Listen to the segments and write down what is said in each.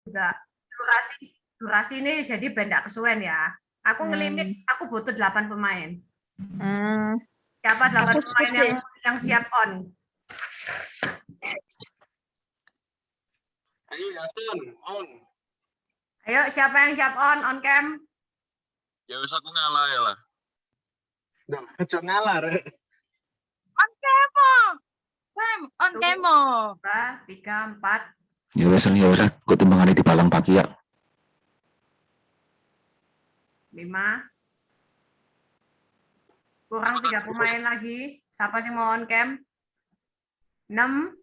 Enggak. Durasi ini jadi benda kesuwen ya. Aku ngelimit, aku butuh 8 pemain. Siapa 8 pemain yang siap on? Ayo Yason, on. Ayo, siapa yang siap on cam? Ya wis aku ngalah ya lah. Nah, aja ngalah rek. On camo. Sam, on camo. 2, 3, 4. Ya wes kok timbangane di palang pagi ya. 5. Kurang 3 pemain lagi. Siapa yang mau on cam? 6.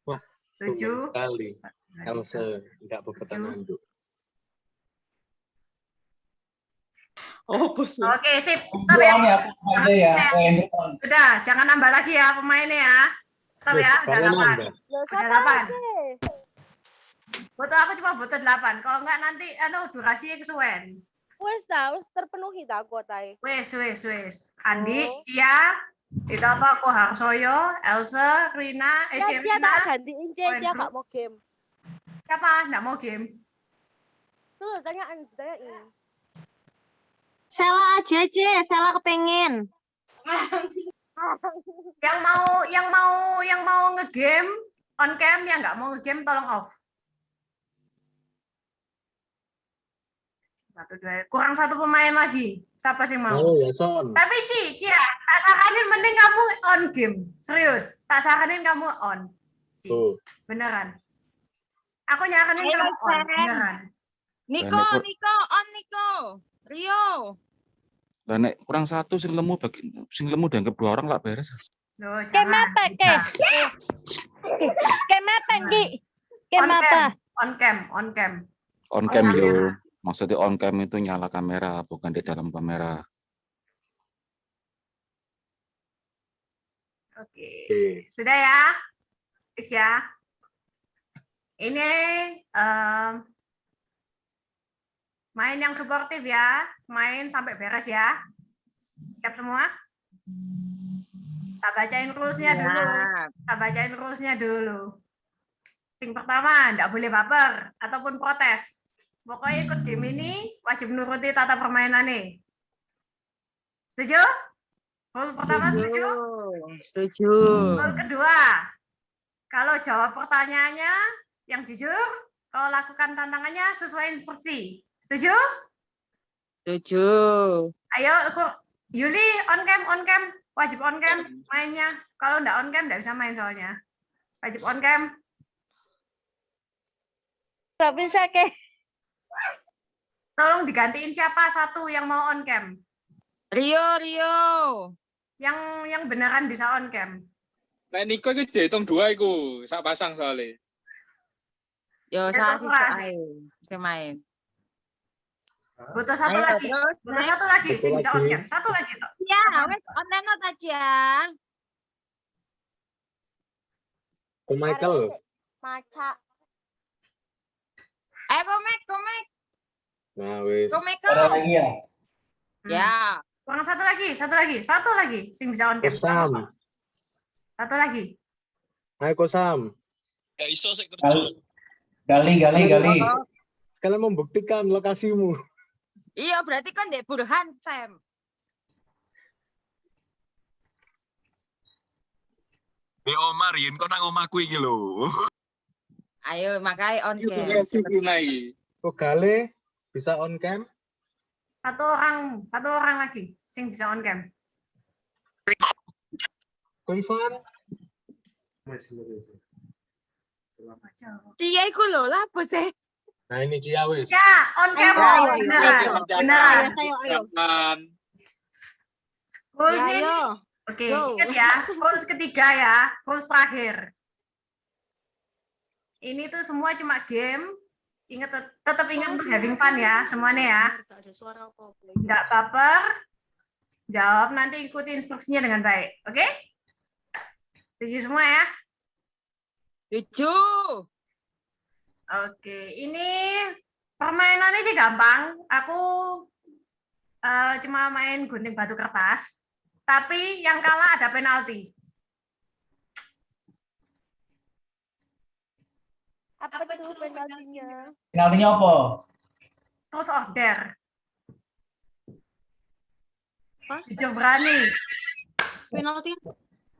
Wah, 7. sekali. Elsa enggak berpertanyaan, Bu. Oke, sip. Stop ya. Sudah, jangan nambah lagi ya pemainnya ya. Stop ya, udah 8. Udah 8. Aku cuma butuh 8. Kalau enggak nanti durasinya kesuwen. Wes terpenuhi tak kuotae. Wes. Andi, Cia, itu apa? Koharsoyo, Elsa, Rina, Cia tak gantiin Cia gak mau game. Siapa? Nggak mau game? Tuh, tanyain. Sela aja, Sela kepengen. yang mau ngegame on cam, yang nggak mau ngegame tolong off. 1, 2, kurang 1 pemain lagi. Siapa sih mau? Oh, ya, Son. Tapi Cia, tak saranin mending kamu on game. Serius, tak saranin kamu on. Tuh. Beneran. Aku nyaranin kamu on, beneran. Niko, on Niko. Rio. Lah nek kurang 1 sing lemu dianggap 2 orang lah beres. Kenapa, Ke? Kenapa, Ki? Kenapa? On cam. On cam yo. Maksudnya on cam itu nyala kamera, bukan di dalam kamera. Oke. Sudah ya? Fix ya? Ini main yang suportif ya. Main sampai beres ya. Siap semua? Tak bacain rules-nya dulu. Yang pertama, enggak boleh baper ataupun protes. Pokoknya ikut game ini wajib menuruti tata permainan nih. Setuju? Rule pertama setuju? Setuju. Rule kedua, kalau jawab pertanyaannya yang jujur, kalau lakukan tantangannya sesuai instruksi. Setuju? Setuju. Ayo, Yuli on cam, wajib on cam mainnya. Kalau enggak on cam enggak bisa main soalnya. Wajib on cam. Gak bisa, Ke. Tolong digantiin siapa satu yang mau on cam. Rio. Yang beneran bisa on cam. Nah, Niko itu dihitung 2 itu, sak pasang soalnya. Yo, saya sih main. Butuh satu lagi. Sing bisa on cam. Satu lagi toh. Ya, wes online aja. Ko Michael. Maca. Komek. Nah, wis. Ada lagi ya? Ya. Kurang satu lagi. Sing bisa on cam. Kosam. Satu lagi. Hai Kosam. Gak iso sik kerja. Gali. Sekalian membuktikan lokasimu. Iya, berarti kan Dek Burhan, Sam. Di Omar, yen kok nang omahku iki lho. Ayo, makanya on cam. Kok Gale bisa on cam? Satu orang lagi sing bisa on cam. Ko Ivan. Cia iku lho, lah apa sih? Nah, ini Cia wis. Ya, on cam. Beneran. Ayo. Oke, ingat ya. Rules ketiga ya. Rules terakhir. Ini tuh semua cuma game. Tetap ingat untuk having fun ya, semuanya ya. Nggak baper. Jawab nanti ikuti instruksinya dengan baik. Oke? Setuju semua ya? Setuju. Oke, ini permainannya sih gampang. Aku cuma main gunting batu kertas. Tapi yang kalah ada penalti. Apa tuh penaltinya? Penaltinya apa? Terus order. Hah? Jujur berani. Penalti.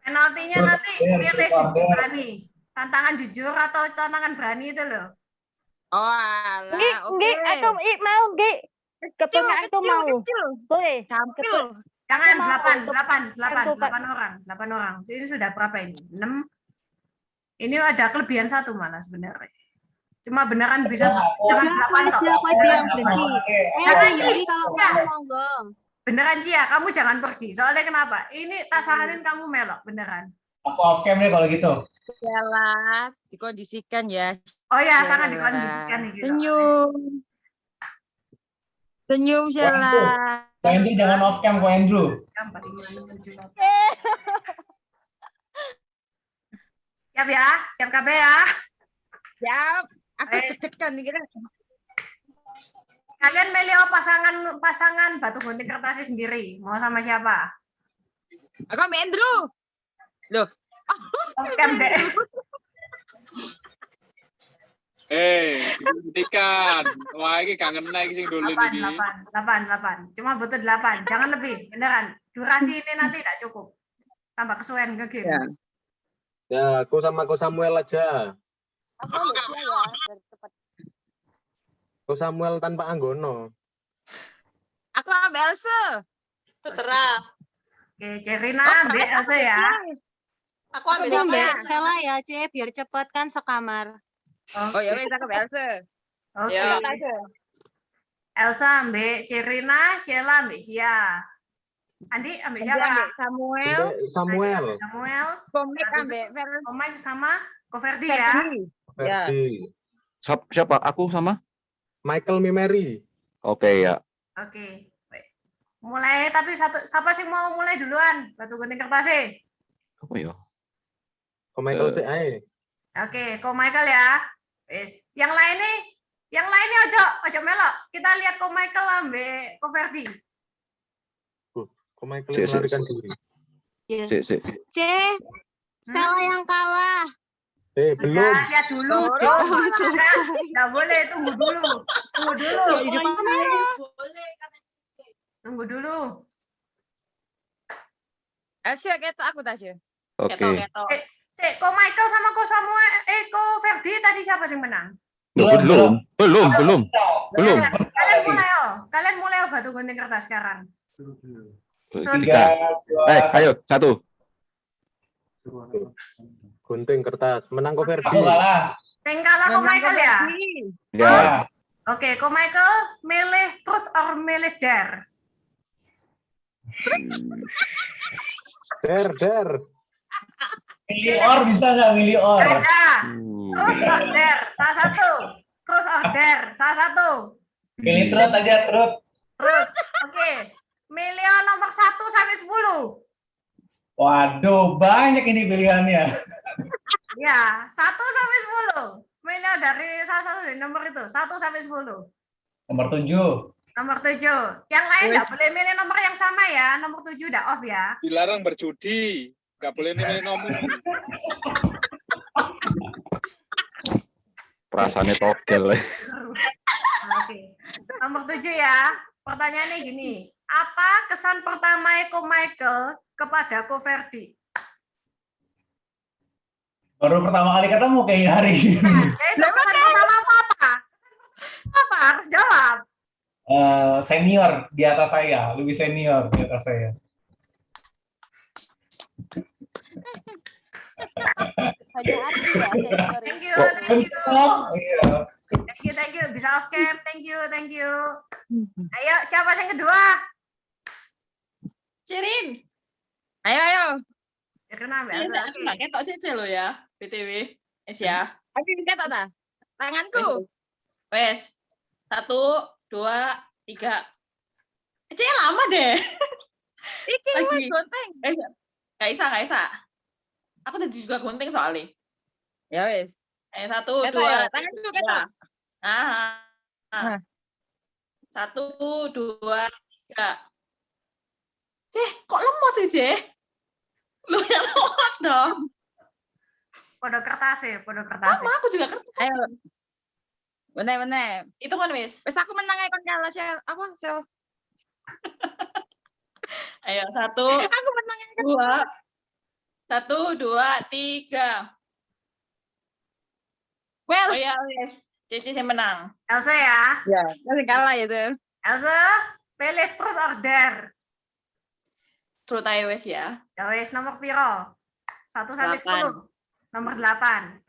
Penaltinya Terus nanti order, pilih terus jujur order. berani. Tantangan jujur atau tantangan berani itu loh. Oh alah, Nggih, oke. nggih, aku mau nggih. Ketua aku mau. Boleh. Campil. Jangan Aku mau 8 orang. 8 orang. Ini sudah berapa ini? 6. Ini ada kelebihan 1 malah sebenarnya. Cuma beneran bisa dengan 8 toh. Aku aja yang berhenti. Jangan Jadi kalau mau monggo. Beneran Cia, kamu jangan pergi. Soalnya kenapa? Ini tak saranin kamu melok beneran. Aku off cam deh kalau gitu. Yalah, dikondisikan ya. Oh ya, Yalah. sangat dikondisikan nih gitu. Senyum. Senyum Sheila. Ko Andrew jangan off cam, Ko Andrew. Gambar 5, 6, 7, 8. Siap ya? Siap KB ya? Siap. Aku Eh. deg-degan nih kira. Kalian milih pasangan batu gunting kertasnya sendiri. Mau sama siapa? Aku sama Andrew. Loh, Off cam deh. Dibuktikan. Wah, ini kangen lagi sing dulu 8. ini. Cuma butuh 8. Jangan lebih. Beneran. Durasi ini nanti tidak cukup. Tambah kesuwen ke game. Ya. Ya, aku sama Ko Samuel aja. Aku ambil dia ya, biar cepat. Ko Samuel tanpa Anggono. aku sama Elsa. Terserah. Oke, Cerina, ambil Elsa ya. Aku ambil Itu sama Mbak aja. Sela ya, C, biar cepet kan sekamar. Oh ya wes aku sama Elsa. Oke. Ya. Elsa ambil Cerina, Sheila ambil Cia. Andi ambil siapa? Ambil Samuel, Samuel. Samuel, Komik ambil Fer- Komai sama Koverdi ya. Ferdi. Ya. Ferdi. Siapa? Aku sama? Michael Mimeri. Oke ya. Oke. Baik. Mulai tapi siapa sih mau mulai duluan? Batu gunting kertasnya. Apa ya? Ko Michael sih ae. Oke, Ko Michael ya. Wis. Yang lainnya ojo melok. Kita lihat Ko Michael ambil Koverdi. Ko Michael Si. melarikan diri. Iya. Sik. C, Sela yang kalah. Belum. Ya, lihat dulu. Oh, Nggak boleh, tunggu dulu. Di depan kamera. Tunggu dulu. Elsa ketok aku Tasya. Oke. Ketok. Ko Michael sama Ko Samuel, Ko Ferdi tadi siapa yang menang? Belum. Kalian mulai batu gunting kertas sekarang. 3. 3, 2, Ayo, 1. Gunting kertas. Menang Ko Ferdi. Aku kalah. Yang kalah Ko Michael ya? Ya. Ya. Oke, Ko Michael milih truth or milih dare? Der. Milih or bisa nggak milih or? Ada. Truth or dare? Salah satu. Truth or dare? Salah satu. Pilih truth aja, truth. Terus, oke. Milih nomor 1 sampai 10. Waduh, banyak ini pilihannya. Ya, 1 sampai 10. Milih dari salah satu dari nomor itu, 1 sampai 10. Nomor 7. Nomor 7. Yang lain nggak boleh milih nomor yang sama ya. Nomor 7 udah off ya. Dilarang berjudi. Nggak boleh nilai nomor. Perasaannya togel. Oke. Nomor 7 ya. Pertanyaannya gini. Apa kesan pertama Ko Michael kepada Ko Ferdi? Baru pertama kali ketemu kayaknya hari ini. Itu kesan pertama apa? Apa? Harus jawab. Senior di atas saya, lebih senior di atas saya. Hanya arti ya, senior. Thank you, Kok- thank you. Iya. Thank you. Bisa off cam. Thank you. Ayo, siapa yang kedua? Cirin. Ayo. Karena Cirin aku nggak ketok cece lo ya. BTW. Ya. Aku ketok ta? Tanganku. Wes. 1, 2, 3. Cece lama deh. Iki Lagi. wes gonteng. Kaisa. Aku tadi juga gunting soalnya. Ya wes. 1, Ketok 2, ya, tanganku ketok. 1, 2, 3. Kok lemot sih, Ce? Lu yang lemot dong. Podo kertas ya, podo kertas. Sama, aku juga kertas. Ayo. Bener. Itu kan wis. Wes aku menang kon kalah Sel. Apa Sel? Ayo, 1, Aku menang 2. 1, 2, 3. Well, Oh ya, wis. Cici yang menang. Elsa ya. ya, masih kalah itu. Elsa, pilih terus order. Truth aja wis ya. Ya wes, nomor piro? 1 sampai 8. 10. Nomor 8.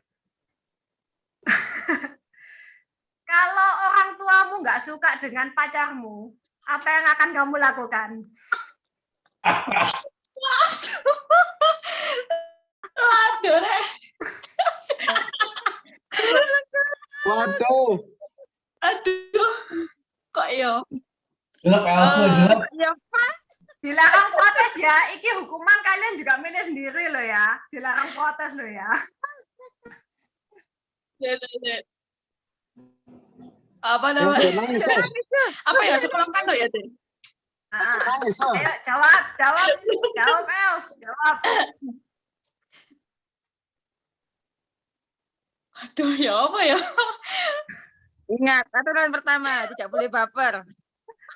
Kalau orang tuamu nggak suka dengan pacarmu, apa yang akan kamu lakukan? Waduh, deh. Waduh. Aduh. Kok yo? Jelek Elsa, jelek. Ya, Pak. Dilarang protes ya. Iki hukuman kalian juga milih sendiri loh ya. Dilarang protes loh ya. Apa namanya? Apa ya? Sepuluhkan tuh ya, Dek? Ayo, jawab, Els, jawab. Aduh, ya apa ya? Ingat, aturan pertama, tidak boleh baper.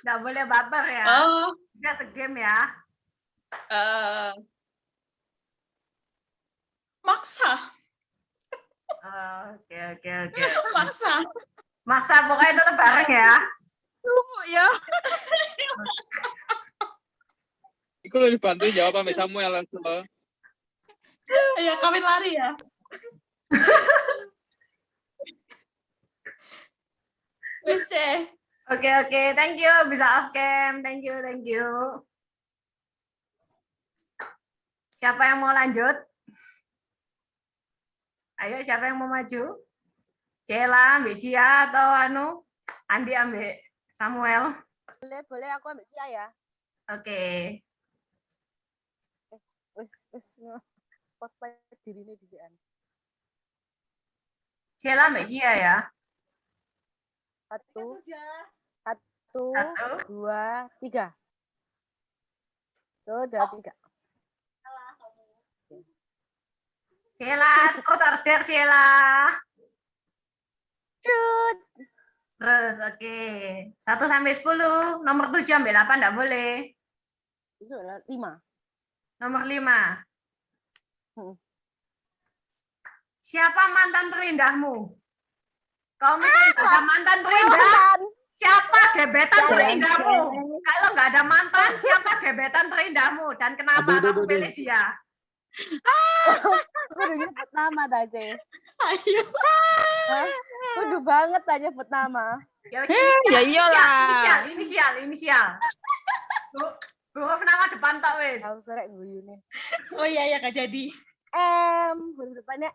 Nggak boleh baper ya. Oh, Kita game ya. maksa. Oke. Maksa. Maksa pokoknya itu bareng ya. Ya. Iku lo dibantuin jawab sama Samuel langsung. Ya, kawin lari ya. Wes deh. Oke, thank you. Bisa off cam. Thank you. Siapa yang mau lanjut? Ayo, siapa yang mau maju? Sheila, Mbak Cia, atau Andi ambil Samuel? Boleh aku ambil Cia ya. Oke. Wis spotlight dirine dhewean. Sheila, Mbak Cia ya. 1, 1, 2, 3. 1, 2, 3. Sheila, terus order Sheila. Cut. Terus, oke. 1 sampai 10. Nomor 7 sampai 8 enggak boleh. Itu 5. Nomor 5. Siapa mantan terindahmu? Kalau misalnya nggak ada mantan terindah, siapa gebetan terindahmu? Kalau nggak ada mantan, siapa gebetan terindahmu? Dan kenapa kamu pilih dia? Aku udah nyebut nama tadi. Ayo. Kudu banget aja nyebut nama. Ya iyalah. Inisial. Huruf nama depan tak wis. Kalau sore guyune. Oh iya, Kak jadi. M, huruf depannya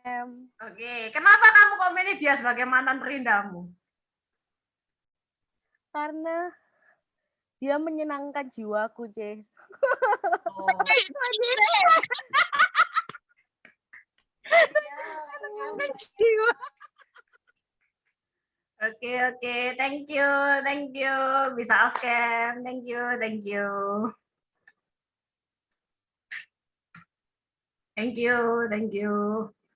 M. Oke, kenapa kamu kok milih dia sebagai mantan terindahmu? Karena dia menyenangkan jiwaku, C. Oh. Oke, thank you. Bisa off cam, thank you. Thank you.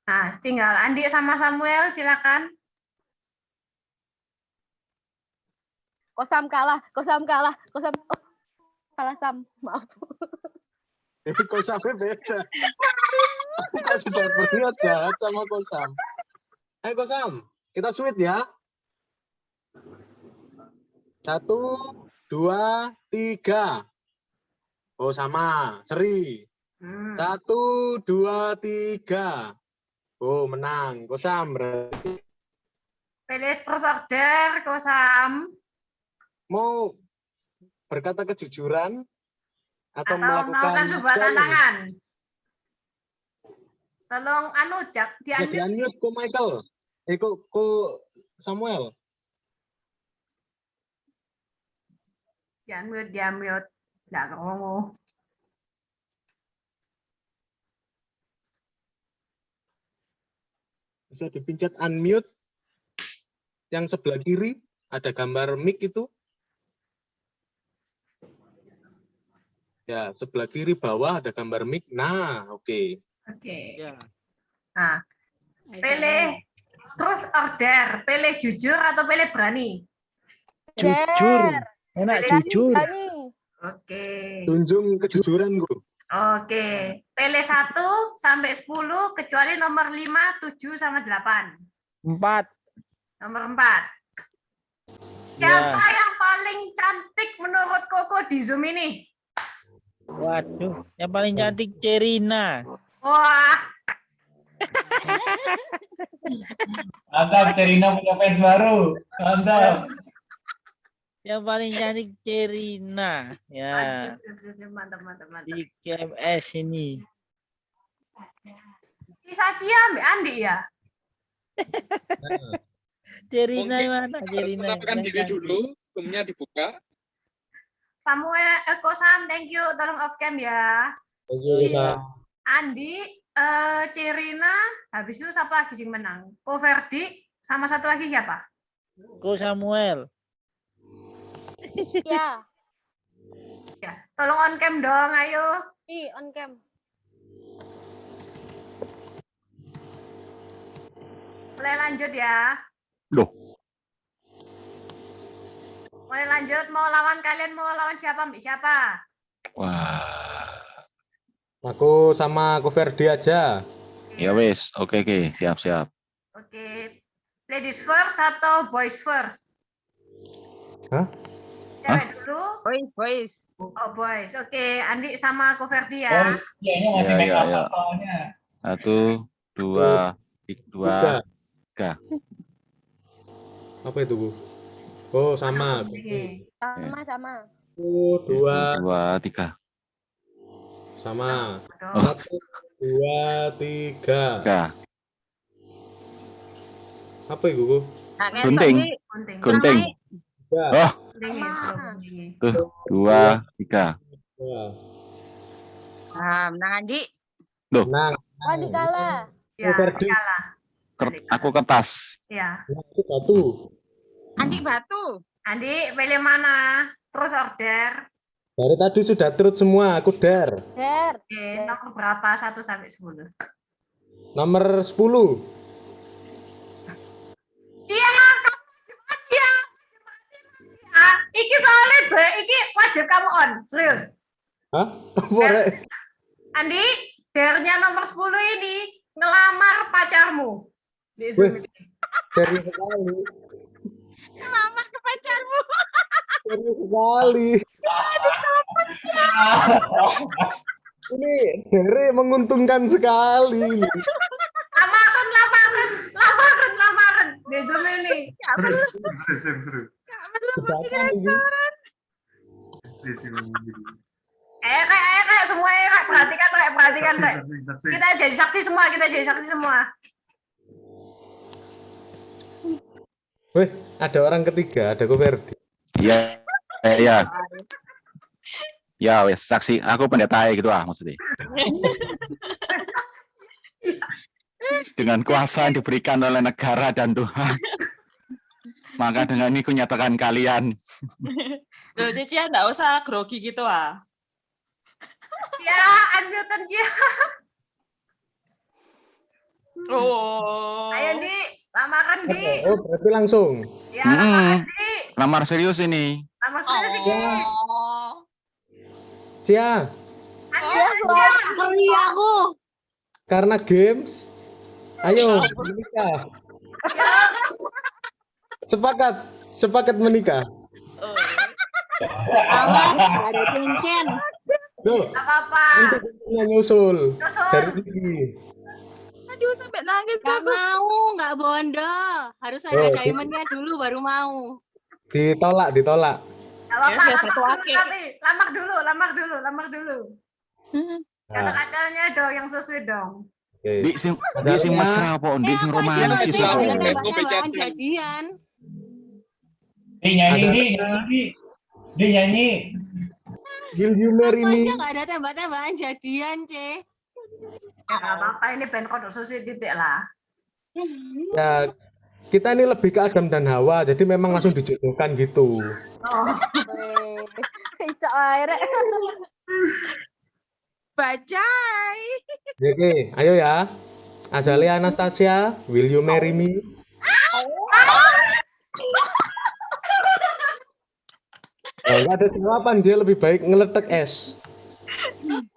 Nah, tinggal Andi sama Samuel, silakan. Kosam kalah. Oh, kalah Sam, maaf. Kosamnya beda. Kita sudah berniat jahat sama Kosam. Ayo Kosam, kita sweet ya. 1, 2, 3. Oh sama, Seri. 1, 2, 3. Oh menang, Kosam berarti. Pilih terus order, Kosam. Mau berkata kejujuran atau melakukan melakukan sebuah challenge? tantangan. Tolong di-unmute ko Michael. Ko Samuel. Di-unmute. Nggak ngomong. Bisa dipencet unmute. Yang sebelah kiri ada gambar mic itu. Ya, sebelah kiri bawah ada gambar mic. Nah, oke. Oke. Ya. Nah, pilih truth or dare, pilih jujur atau pilih berani? Jujur. Enak Berani. Oke. Tunjung kejujuran gue. Oke. Pilih 1 sampai 10 kecuali nomor 5, 7 sama 8. 4. Nomor 4. Siapa yang paling cantik menurut Koko di Zoom ini? Waduh, yang paling cantik Cerina. Wah, Mantap, Cerina punya fans baru. Mantap. Yang paling cantik Cerina. Ya, mantap, mantap, mantap. di KMS ini. Si Sacia ambil Andi ya? Cerina Mungkin mana? harus Cerina. menampilkan yang diri cantik. dulu, zoom-nya dibuka. Samuel, Kosam, thank you. Tolong off cam ya. Iya. Andi, Cerina, habis itu siapa lagi sih menang? Ko Verdi, sama satu lagi siapa? Ko Samuel. Ya. Ya, tolong on cam dong, ayo. On cam. Mulai lanjut ya. Loh. Mulai lanjut, mau lawan siapa? Mbak siapa? Wah. Aku sama Ko Ferdi aja. Ya wes, oke, siap. Oke. Ladies first atau boys first? Hah? Cewek dulu. Boys. Oh, boys. Oke, Andi sama Ko Verdi ya. Guys, kayaknya masih Ya, make ya, up ya. soalnya. 1, 2, 3. Apa itu, Bu? Oh, sama. Oke. Sama. 1, 2, 2, 3. sama. Aduh. 1, 2, 3. 3. Apa itu, Bu? Gunting. Gunting. Gunting. 3. Oh, Gunting ya, gunting. tuh 2, 3. Menang Andi. Menang. Andi kalah. Ya, Verdi. kalah. Aku kertas. Ya. Aku batu. Andi batu. Andi, pilih mana? Truth or dare? Dari tadi sudah truth semua, aku dare. Der. Oke, nomor berapa? 1 sampai 10. Nomor 10. Cia, Cia. Iki soalnya deh, iki wajib kamu on, serius. Hah? Apa, Rek? Andi, dare-nya nomor 10 ini ngelamar pacarmu. Di Zoom Wih. ini. Serius sekali. Selamat ke pacarmu. Serius sekali. Ini dare menguntungkan sekali ini. Lamaran. Di Zoom ini. Seru. Jebakan ini. Kayak semua perhatikan. Kita jadi saksi semua. Wih, ada orang ketiga, ada Ko Ferdi. Iya. Ya. Ya wes, saksi. Aku pendeta gitu maksudnya. Dengan kuasa yang diberikan oleh negara dan Tuhan. Maka dengan ini kunyatakan kalian. Loh, Cici enggak usah grogi gitu ah. Ya, unmute dia. Oh. Ayo, Di. Lamaran, Di. Oh, berarti langsung. Ya, lamaran, Di. Lamar serius ini. Lamar sudah, Di. Oh. Cia, Andi, aku. karena games. Ayo, menikah. Sepakat menikah. Awas, ada cincin. Loh, apa-apa. nanti cincinnya nyusul. Nyusul. Dari Gigi. Aduh sampai nangis. Nggak mau, nggak bondo. Harus ada Oh, diamondnya dulu baru mau. Ditolak. Gak apa-apa, Ya, satu laki. lamar dulu. Kata-katanya dong, yang sesuai dong. Oke. Di sing mesra apa? Di sing romantis Iya, apa? iya. Tembak-tembakan jadian. Dia nyanyi. Will you marry Aku me? aja nggak ada tembak-tembakan jadian, Ce. Ya, gak apa-apa, ini band kodok sesuai titik lah. Ya, kita ini lebih ke Adam dan Hawa, jadi memang langsung dijodohkan gitu. Oh, Iso air. Bacai. Oke, ayo ya. Azalea Anastasia, will you marry me? Oh, nggak ada jawaban, dia lebih baik ngeletek es.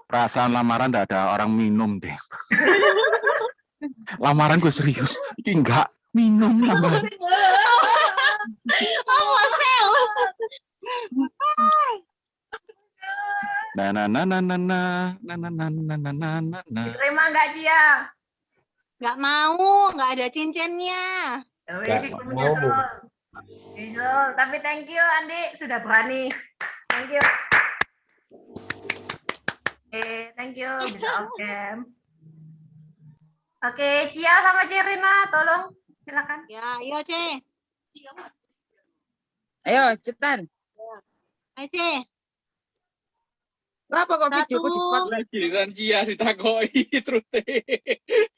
Perasaan lamaran nggak ada orang minum deh. Lamaran gue serius. Ini enggak minum lamaran. Nah, nah, nah, nah, nah, nah, nah, nah, nah, nah, nah, nah, nah, nah. Terima nggak Cia? Nggak mau, nggak ada cincinnya. Wis iku menyusul. Menyusul. Tapi thank you Andi sudah berani. Thank you. Thank you bisa off cam. Oke, Cia sama Cirina, tolong silakan. Ya, ayo C. Ayo, cepetan. Ayo C. Berapa kok videoku di spot? Giliran Cia ditakoi terus.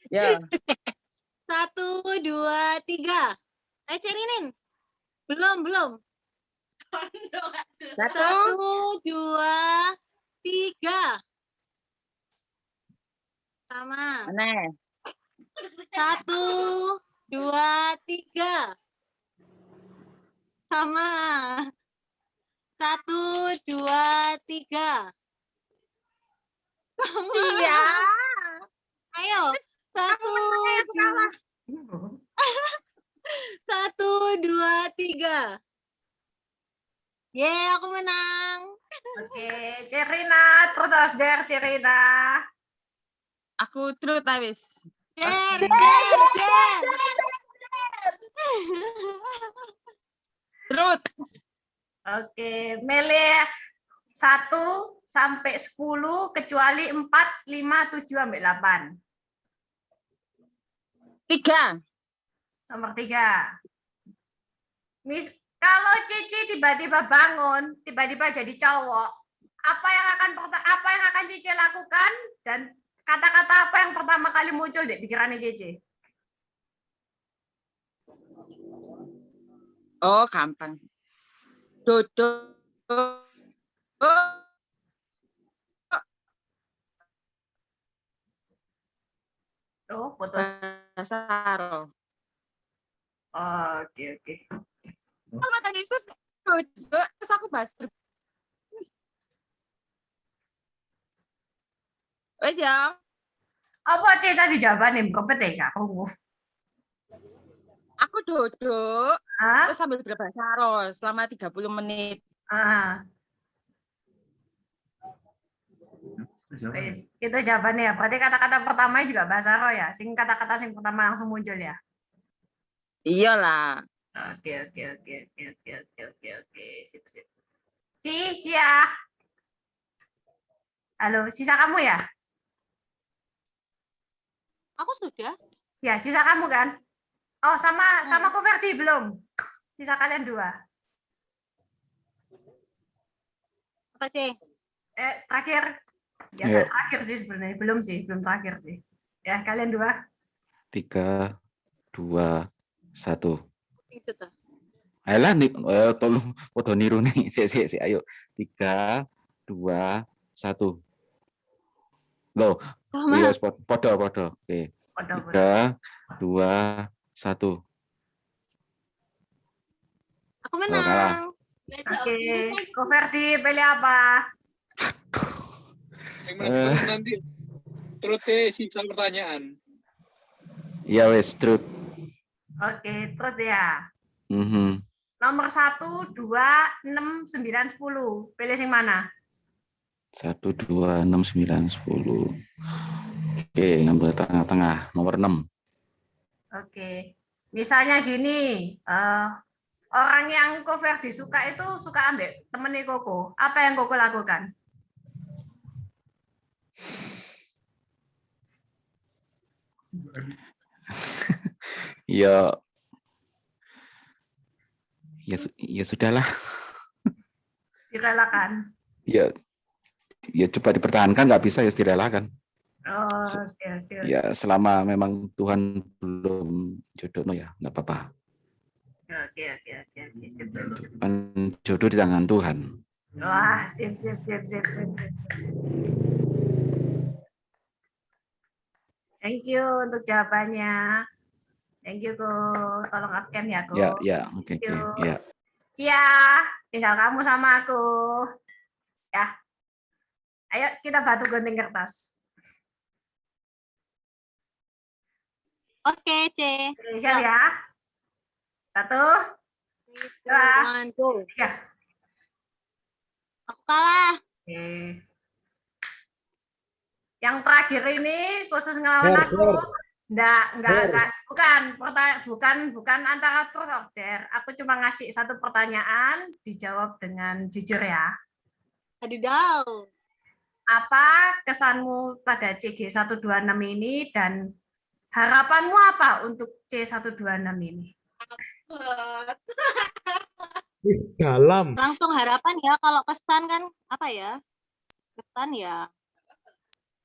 Ya. 1, 2, 3. Ayo Cerinin. Belum. 1, 2, 3. Sama. Aneh. 1, 2, 3. Sama. 1, 2, 3. Sama. Iya. Ayo. 1, 2, 3. Yeay, aku menang. Oke, Cirina, terus der Cirina. Aku truth habis. Der. Truth. Oke, Mele 1 sampai 10 kecuali 4, 5, 7 sampai 8. 3. Nomor 3. Kalau Cici tiba-tiba bangun, tiba-tiba jadi cowok, apa yang akan Cici lakukan dan kata-kata apa yang pertama kali muncul di pikirannya Cici? Oh, gampang. Dodo. Oh, putus. Basaro. Oke. Sama tadi Yesus dodo, terus aku bahas. Wes ya. Apa cerita di jawabannya? Kompet ya, kamu. Aku duduk Ah, terus sambil berbahasa Arab selama 30 menit. ah. Wes, itu jawabannya ya. Berarti kata-kata pertamanya juga bahasa roh ya. Kata-kata sing pertama langsung muncul ya. Iyalah. Oke. Sip. Cia. Halo, sisa kamu ya? Aku sudah. Ya, sisa kamu kan? Oh, sama Ko Ferdi belum? Sisa kalian 2. Apa C? Terakhir. Ya, Yuk. terakhir sih sebenarnya. Belum terakhir sih. Ya, kalian 2. 3, 2, 1. Itu tuh. Ayolah, tolong foto niru nih. Si, ayo. 3, 2, 1. Loh, Sama. iya, podo. Oke. 3, 2, 1. Aku menang. Oke, Ko Ferdi pilih apa? Yang menentukan nanti terus sisa pertanyaan. Iya, wes, truth. Oke, terus ya. Mhm. Nomor 1, 2, 6, 9, 10. Pilih yang mana? 1, 2, 6, 9, 10. Oke, ngambil tengah-tengah. Nomor 6. Oke. Misalnya gini, orang yang Ko Ferdi suka itu suka ambil temennya Koko. Apa yang Koko lakukan? Ya sudahlah. Direlakan. Ya coba dipertahankan, nggak bisa ya direlakan. Oh, oke. Ya selama memang Tuhan belum jodoh ya nggak apa-apa. Oke. Sip. Kan jodoh di tangan Tuhan. Wah, sip. 。 . 。 。 . 。 . 。 . 。 . 。 . 。 . 。 . 。 . 。 . 。 . 。 . 。 . 。 . 。 . 。 . 。 . 。 。 . 。 。 . 。 。 . 。 。 . 。 . 。 . 。 . 。 。 . 。 . Thank you untuk jawabannya. Thank you, Go. Tolong absen ya, Go. Ya, oke, ya. Cia, tinggal kamu sama aku. Ya. Ayo kita bantu gunting kertas. Oke, C. Siap ya. 1, 2, 3. Aku kalah. Oke. Yang terakhir ini khusus ngelawan aku. Enggak. Bukan antara truth or dare. Aku cuma ngasih satu pertanyaan, dijawab dengan jujur ya. Adidaw. Apa kesanmu pada CG126 ini dan harapanmu apa untuk C126 ini? Dalam. Langsung harapan ya, kalau kesan kan apa ya? Kesan ya.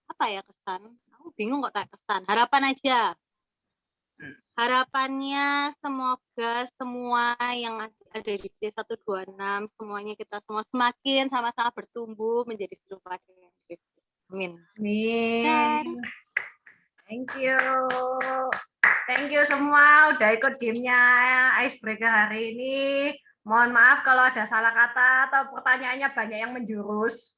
Apa ya kesan? Aku bingung kok tak kesan. Harapan aja. Harapannya semoga semua yang ada di C126 semuanya kita semua semakin sama-sama bertumbuh menjadi serupa dengan Kristus. Amin. Amin. Thank you. Thank you semua udah ikut gamenya Icebreaker hari ini. Mohon maaf kalau ada salah kata atau pertanyaannya banyak yang menjurus.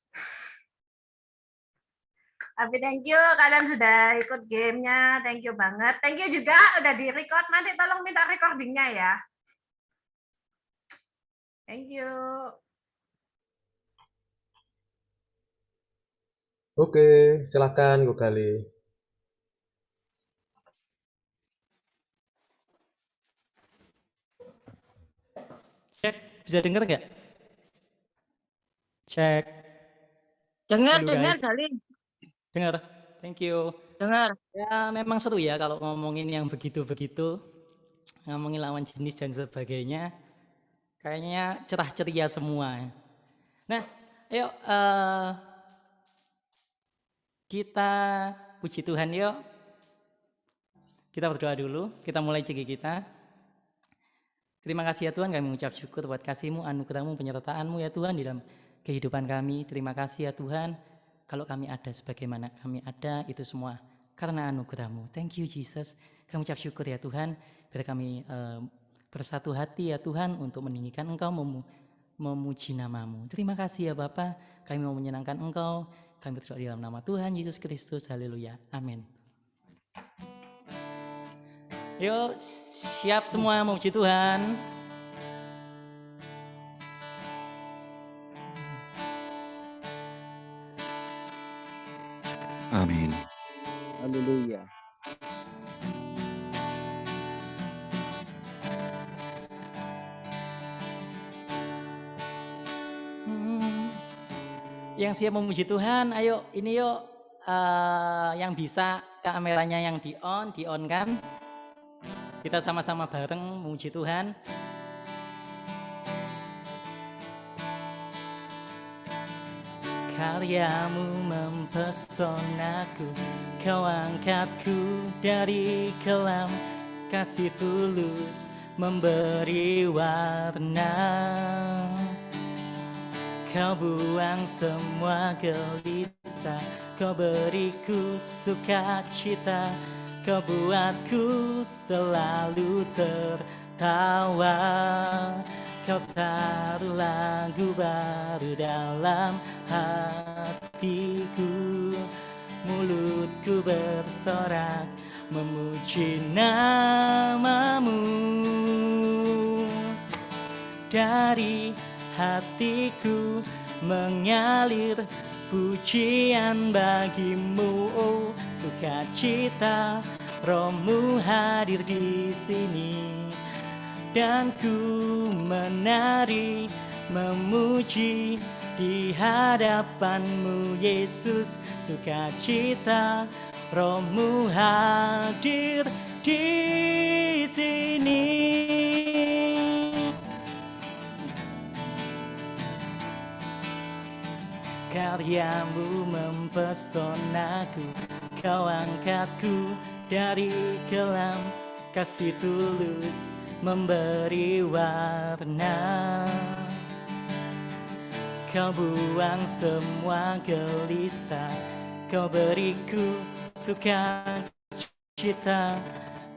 Tapi thank you kalian sudah ikut gamenya, thank you banget. Thank you juga udah di record, nanti tolong minta recordingnya ya. Thank you. Oke, silakan Gogali. Cek, bisa denger nggak? Cek. Dengar, Halo, dengar guys. kali. Dengar. Thank you. Dengar. Ya, memang seru ya kalau ngomongin yang begitu-begitu. Ngomongin lawan jenis dan sebagainya. Kayaknya cerah ceria semua. Nah, ayo kita puji Tuhan yuk. Kita berdoa dulu, kita mulai CG kita. Terima kasih ya Tuhan, kami mengucap syukur buat kasih-Mu, anugerah-Mu, penyertaan-Mu ya Tuhan di dalam kehidupan kami. Terima kasih ya Tuhan, kalau kami ada sebagaimana kami ada, itu semua karena anugerah-Mu. Thank you Jesus, kami ucap syukur ya Tuhan, biar kami bersatu hati ya Tuhan untuk meninggikan Engkau, memuji nama-Mu. Terima kasih ya Bapa, kami mau menyenangkan Engkau, kami berdoa di dalam nama Tuhan Yesus Kristus, haleluya, amin. Yuk, siap semua memuji Tuhan. Amin. Haleluya. Yang siap memuji Tuhan, ayo ini yuk, yang bisa kameranya yang di on kan? Kita sama-sama bareng memuji Tuhan. Karyamu mempesonaku, kau angkatku dari kelam, kasih tulus memberi warna. Kau buang semua gelisah, kau beriku sukacita, kau buatku selalu tertawa. Kau taruh lagu baru dalam hatiku, mulutku bersorak memuji nama-Mu. Dari hatiku mengalir pujian bagi-Mu, oh sukacita Roh-Mu hadir di sini, dan ku menari memuji di hadapan-Mu Yesus, sukacita Roh-Mu hadir di sini. Karya-Mu mempesonaku, kau angkatku dari kelam, kasih tulus memberi warna. Kau buang semua gelisah, kau beriku sukacita, sukacita,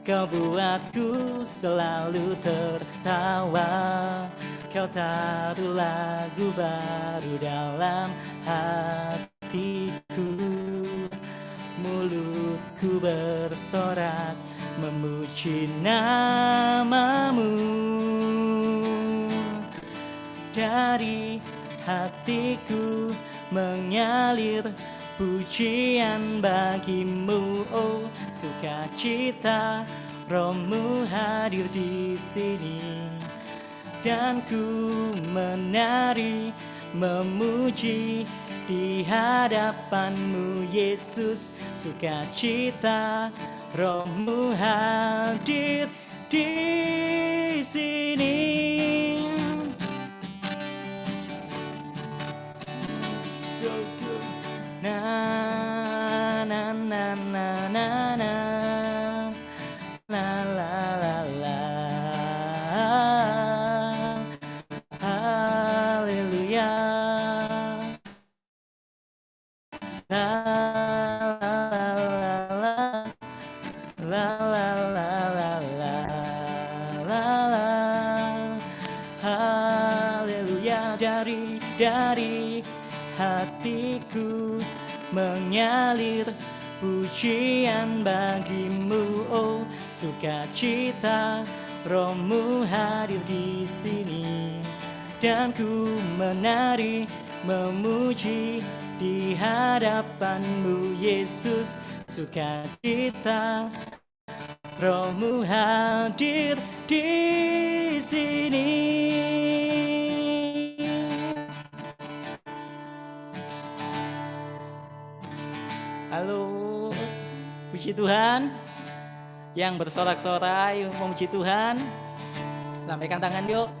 kau buatku selalu tertawa. Kau taruh lagu baru dalam hatiku. Mulutku bersorak memuji namamu. Dari hatiku mengalir pujian bagimu, oh sukacita, Rohmu hadir di sini. Dan ku menari, memuji di hadapanmu Yesus, sukacita, Rohmu hadir di sini. Na na na na na na la la la la. Haleluya. La la la la la la la la la. Haleluya. Dari hatiku mengalir pujian bagimu, oh sukacita, Rohmu hadir di sini. Dan ku menari, memuji di hadapanmu Yesus, sukacita, Rohmu hadir di sini. Halo, puji Tuhan. Yang bersorak-sorai memuji Tuhan, lambaikan tangan yuk.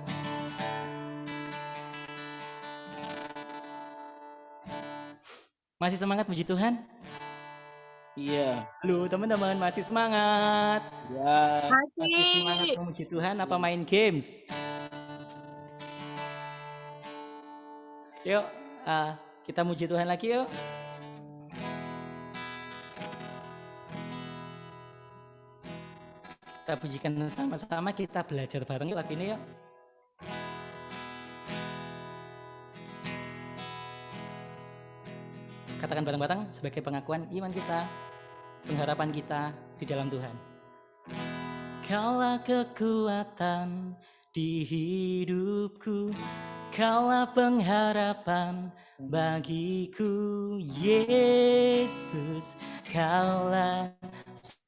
Masih semangat puji Tuhan? Iya. Halo teman-teman, masih semangat? Ya. Masih semangat memuji Tuhan apa main games? Yuk, kita muji Tuhan lagi yuk. Kita pujikan sama-sama, kita belajar bareng yuk lagu ini yuk. Katakan bareng-bareng sebagai pengakuan iman kita, pengharapan kita di dalam Tuhan. Kaulah kekuatan di hidupku, Kaulah pengharapan bagiku, Yesus. Kaulah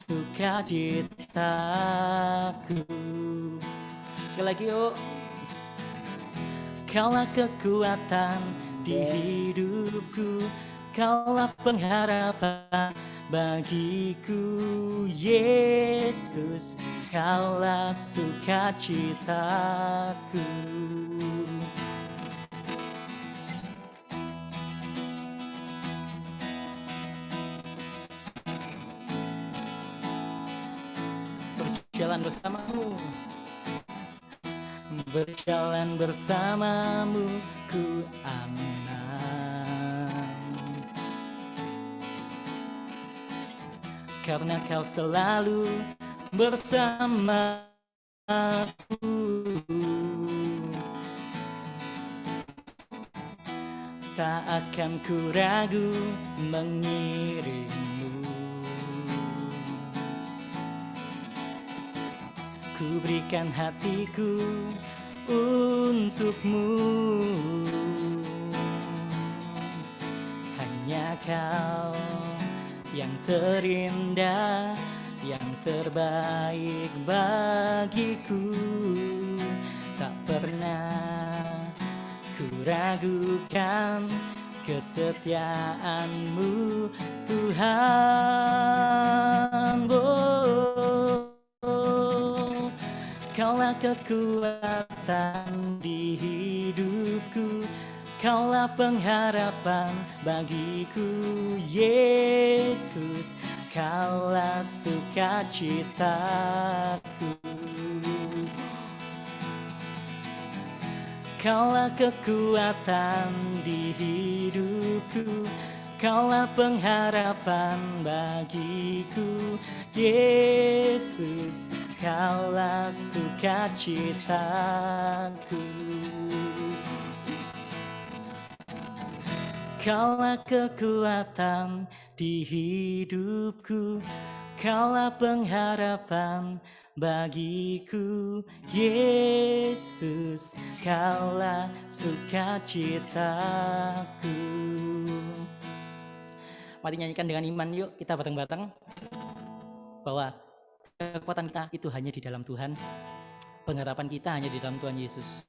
sukacitaku. Sekali lagi yuk. Kaulah kekuatan di hidupku, Kaulah pengharapan bagiku, Yesus. Kaulah sukacitaku. Berjalan bersamamu, berjalan bersamamu, ku aman. Karena kau selalu bersamaku, tak akan ku ragu mengiringmu. Ku berikan hatiku untukmu, hanya kau yang terindah, yang terbaik bagiku. Tak pernah ku ragukan kesetiaanmu, Tuhan. Kaulah kekuatan di hidupku, Kaulah pengharapan bagiku, Yesus. Kaulah sukacitaku. Kaulah kekuatan di hidupku, Kaulah pengharapan bagiku, Yesus, Kaulah sukacitaku. Kaulah kekuatan di hidupku, Kaulah pengharapan bagiku, Yesus, Kaulah sukacitaku. Mari nyanyikan dengan iman yuk, kita bareng-bareng bahwa kekuatan kita itu hanya di dalam Tuhan, pengharapan kita hanya di dalam Tuhan Yesus.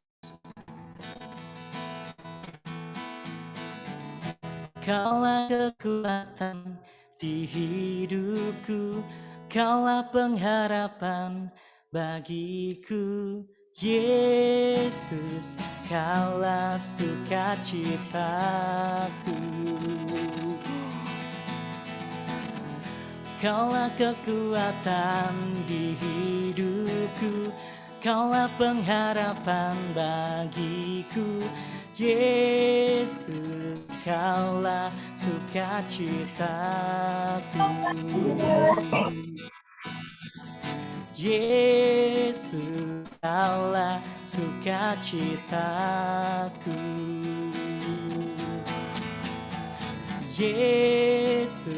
Kaulah kekuatan di hidupku, Kaulah pengharapan bagiku, Yesus, Kaulah sukacitaku. Kaulah kekuatan di hidupku, Kaulah pengharapan bagiku, Yesus, Kaulah sukacitaku. Yesus, Kaulah sukacitaku. Yesus,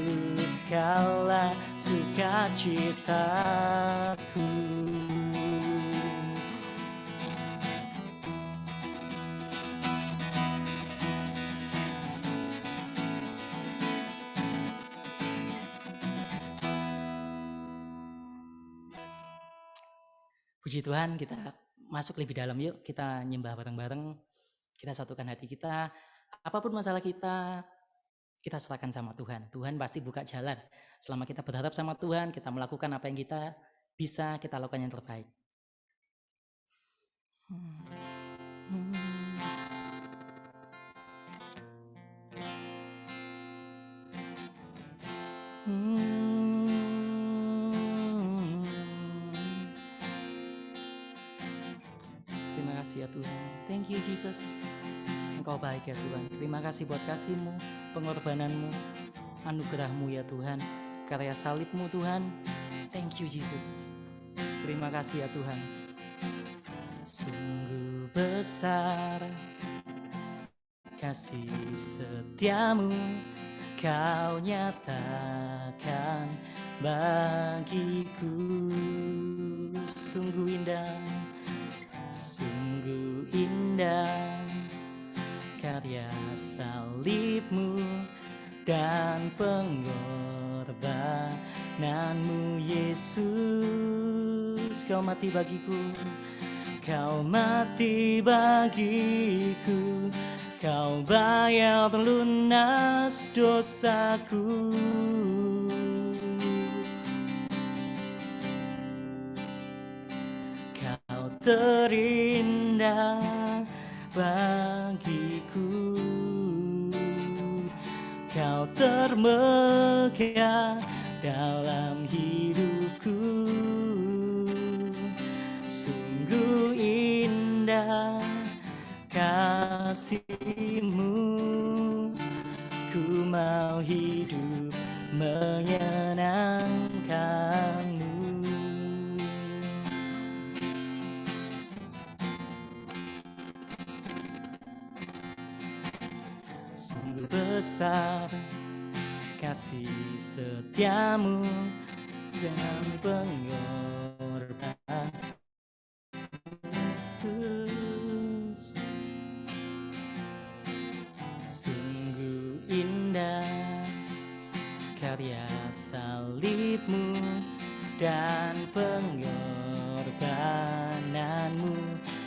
Kaulah sukacitaku. Puji Tuhan, kita masuk lebih dalam yuk, kita nyembah bareng-bareng, kita satukan hati kita, apapun masalah kita serahkan sama Tuhan. Tuhan pasti buka jalan. Selama kita berharap sama Tuhan, kita melakukan apa yang kita bisa, kita lakukan yang terbaik. Terima kasih ya Tuhan. Thank you Jesus. Engkau baik ya Tuhan. Terima kasih buat kasih-Mu, pengorbanan-Mu, anugerah-Mu ya Tuhan. Karya salib-Mu Tuhan. Thank you Jesus. Terima kasih ya Tuhan. Sungguh besar kasih setia-Mu, Kau nyatakan bagiku. Sungguh indah karya salib-Mu dan pengorbananmu Yesus. Kau mati bagiku, Kau mati bagiku, Kau bayar lunas dosaku. Kau terindah bagiku, Kau termegah dalam hidupku. Sungguh indah kasih-Mu, ku mau hidup menyenangkan-Mu. Sungguh besar kasih setia-Mu dan pengorbanan Yesus. Sungguh indah karya salib-Mu dan pengorbanan-Mu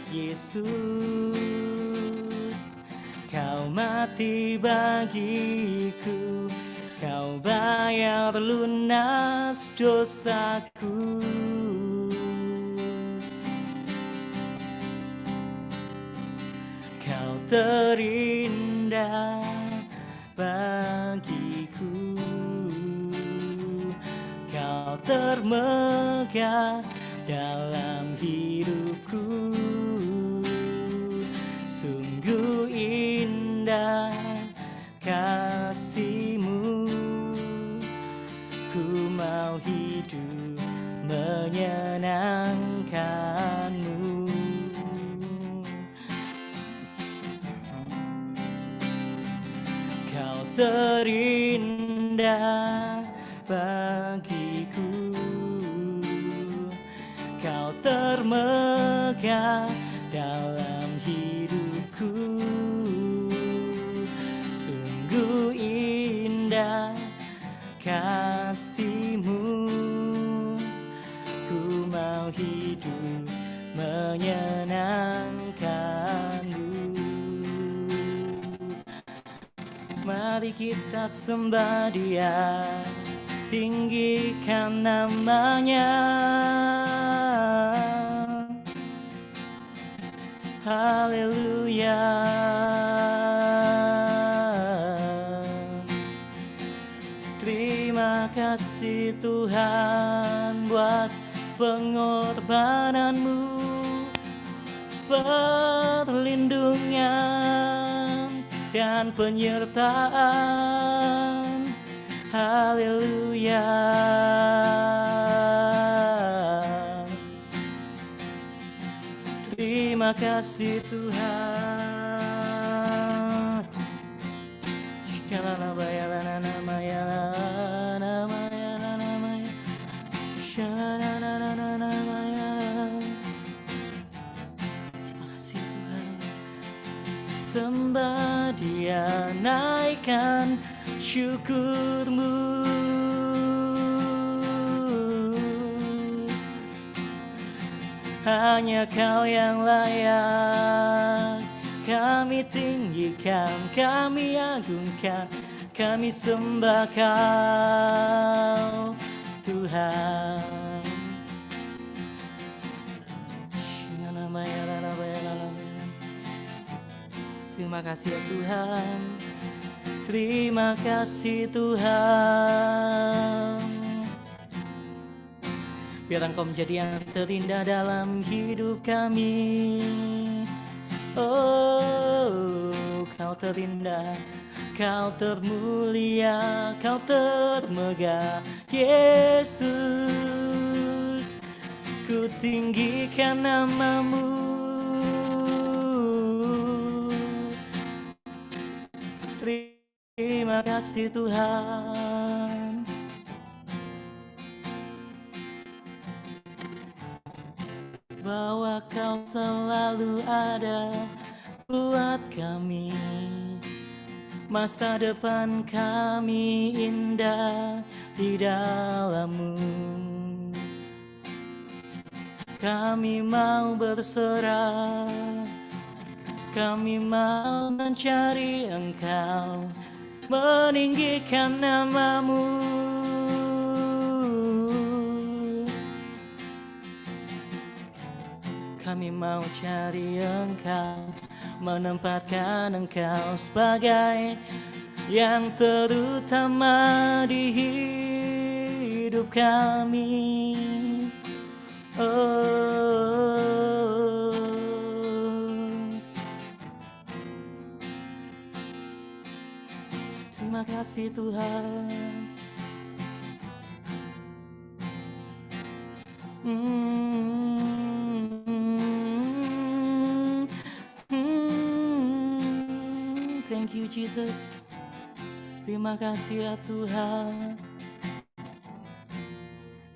Yesus. Kau mati bagiku, Kau bayar lunas dosaku. Kau terindah bagiku, Kau termegah dalam hidupku. Sungguh indah kasih-Mu, terindah bagiku. Kau termegah dalam hidupku. Sungguh indah kasih-Mu. Ku mau hidup menyenangkan-Mu. Mari kita sembah Dia, tinggikan nama-Nya. Haleluya. Terima kasih Tuhan buat pengorbanan-Mu, perlindungan dan penyertaan. Haleluya. Terima kasih Tuhan. Terima kasih Tuhan. Sembah Dia, naikkan syukur-Mu. Hanya Kau yang layak kami tinggikan, kami agungkan, kami sembah Kau Tuhan. Terima kasih ya Tuhan. Terima kasih Tuhan. Biar Engkau menjadi yang terindah dalam hidup kami. Oh, Kau terindah, Kau termulia, Kau termegah, Yesus. Ku tinggikan nama-Mu. Terima kasih Tuhan. Bahwa Kau selalu ada buat kami. Masa depan kami indah di dalam-Mu. Kami mau berserah, kami mau mencari Engkau, meninggikan nama-Mu. Kami mau cari Engkau, menempatkan Engkau sebagai yang terutama di hidup kami. Oh, terima kasih Tuhan. Thank you Jesus. Terima kasih ya Tuhan.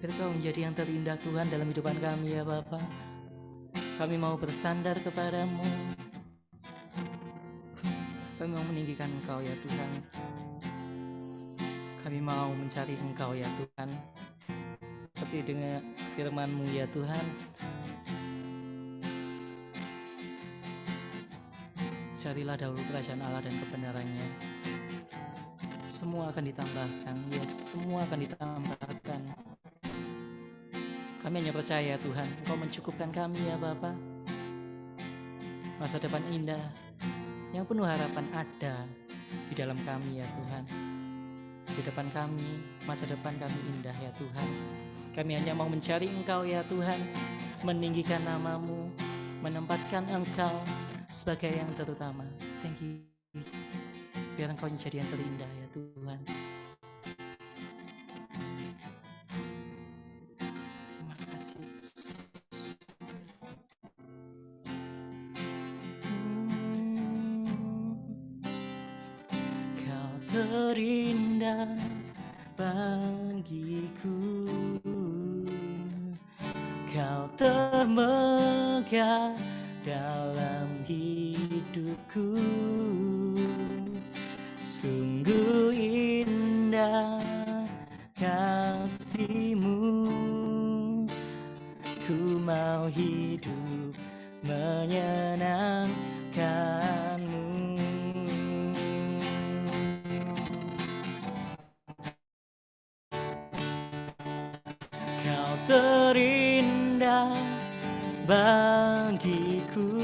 Biar Kau menjadi yang terindah Tuhan dalam hidupan kami ya Bapa. Kami mau bersandar kepadamu. Kami mau meninggikan Engkau ya Tuhan. Kami mau mencari Engkau ya Tuhan. Seperti dengan firman-Mu ya Tuhan. Carilah dahulu kerajaan Allah dan kebenarannya. Semua akan ditambahkan. Yes, semua akan ditambahkan. Kami hanya percaya Tuhan, Engkau mencukupkan kami ya Bapa. Masa depan indah yang penuh harapan ada di dalam kami ya Tuhan. Di depan kami, masa depan kami indah ya Tuhan. Kami hanya mau mencari Engkau ya Tuhan, meninggikan nama-Mu, menempatkan Engkau sebagai yang terutama. Thank you. Biar Engkau menjadi yang terindah ya Tuhan. Terima kasih Yesus. Kau terindah bagiku. Kau termegah dalam hidupku. Sungguh indah kasih-Mu. Ku mau hidup menyenangkan-Mu. Kau terindah bagiku.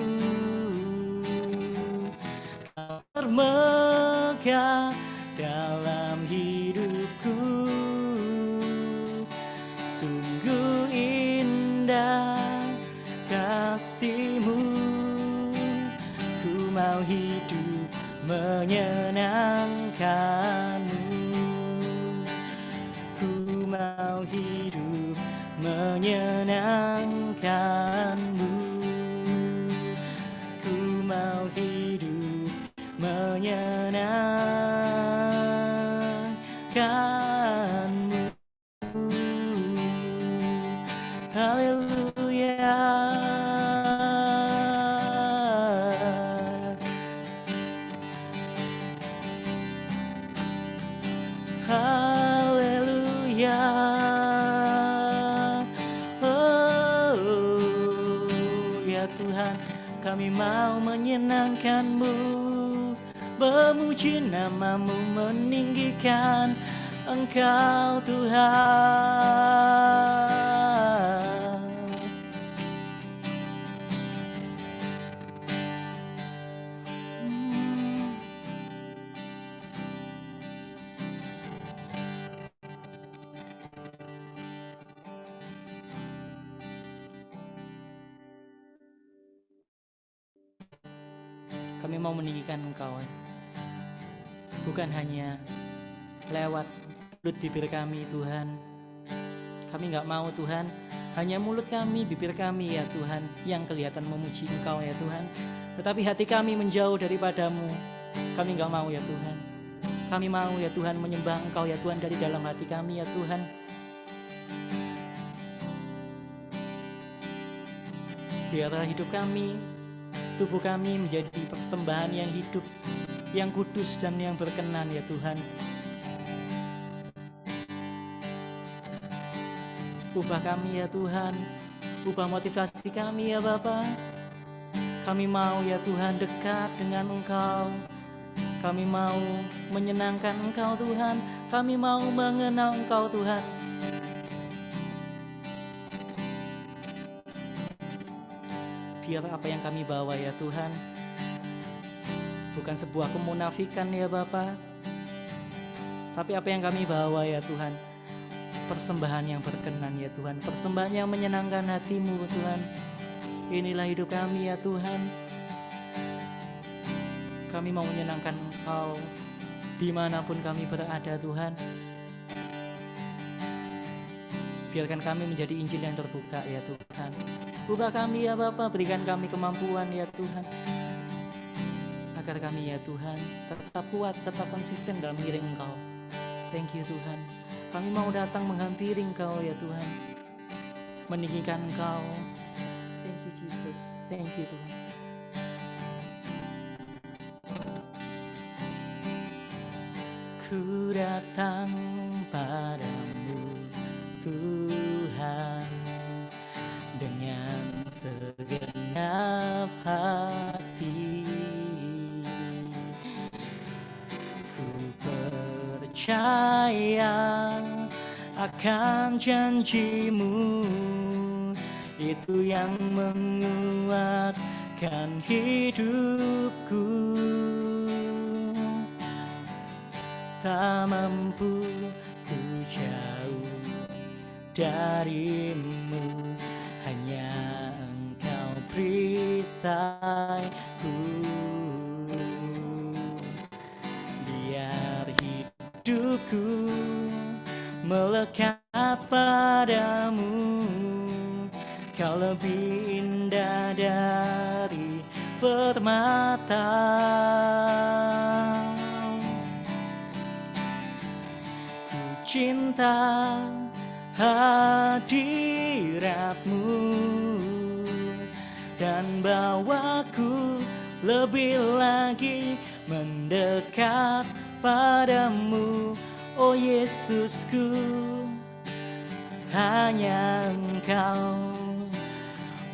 Kau termegah dalam hidupku. Sungguh indah kasih-Mu. Ku mau hidup menyenangkan-Mu. Ku mau hidup menyenangkan-Mu. Ku mau hidup menyenangkan-Mu. Haleluya. Haleluya. Oh, ya Tuhan, kami mau menyenangkan-Mu, memuji nama-Mu, meninggikan Engkau Tuhan. Kami mau meninggikan Engkau, bukan hanya lewat mulut bibir kami, Tuhan. Kami nggak mau, Tuhan, hanya mulut kami, bibir kami, ya Tuhan, yang kelihatan memuji Engkau, ya Tuhan. Tetapi hati kami menjauh daripada-Mu. Kami nggak mau, ya Tuhan. Kami mau, ya Tuhan, menyembah Engkau, ya Tuhan, dari dalam hati kami, ya Tuhan. Biarlah hidup kami, tubuh kami menjadi persembahan yang hidup, yang kudus dan yang berkenan, ya Tuhan. Ubah kami, ya Tuhan. Ubah motivasi kami, ya Bapa. Kami mau, ya Tuhan, dekat dengan Engkau. Kami mau menyenangkan Engkau, Tuhan. Kami mau mengenal Engkau, Tuhan. Biar apa yang kami bawa, ya Tuhan, bukan sebuah kemunafikan, ya Bapa, tapi apa yang kami bawa, ya Tuhan, persembahan yang berkenan, ya Tuhan, persembahan yang menyenangkan hati-Mu, Tuhan. Inilah hidup kami, ya Tuhan. Kami mau menyenangkan Engkau dimanapun kami berada, Tuhan. Biarkan kami menjadi Injil yang terbuka, ya Tuhan. Ubah kami, ya Bapa, berikan kami kemampuan, ya Tuhan, agar kami, ya Tuhan, tetap kuat, tetap konsisten dalam mengiring Engkau. Thank you, Tuhan. Kami mau datang menghampiri Engkau, ya Tuhan, meninggikan Engkau. Thank you, Jesus. Thank you, Tuhan. Ku datang padamu, Tuhan, dengan segenap hati. Ku percaya akan janji-Mu, itu yang menguatkan hidupku. Tak mampu ku jauh dari-Mu, hanya Engkau perisaiku. Biar hidupku melekat padamu, Kau lebih indah dari permata. cinta hadirat-Mu dan bawaku lebih lagi mendekat padamu, oh Yesusku. Hanya Engkau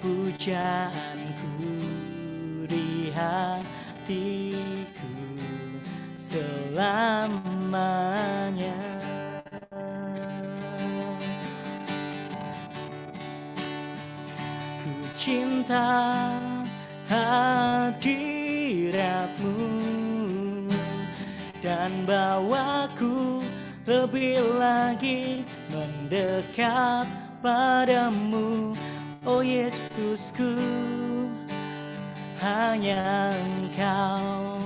pujaanku di hatiku selamanya. Ku cinta hadirat-Mu dan bawaku lebih lagi mendekat padamu, oh Yesusku. Hanya Engkau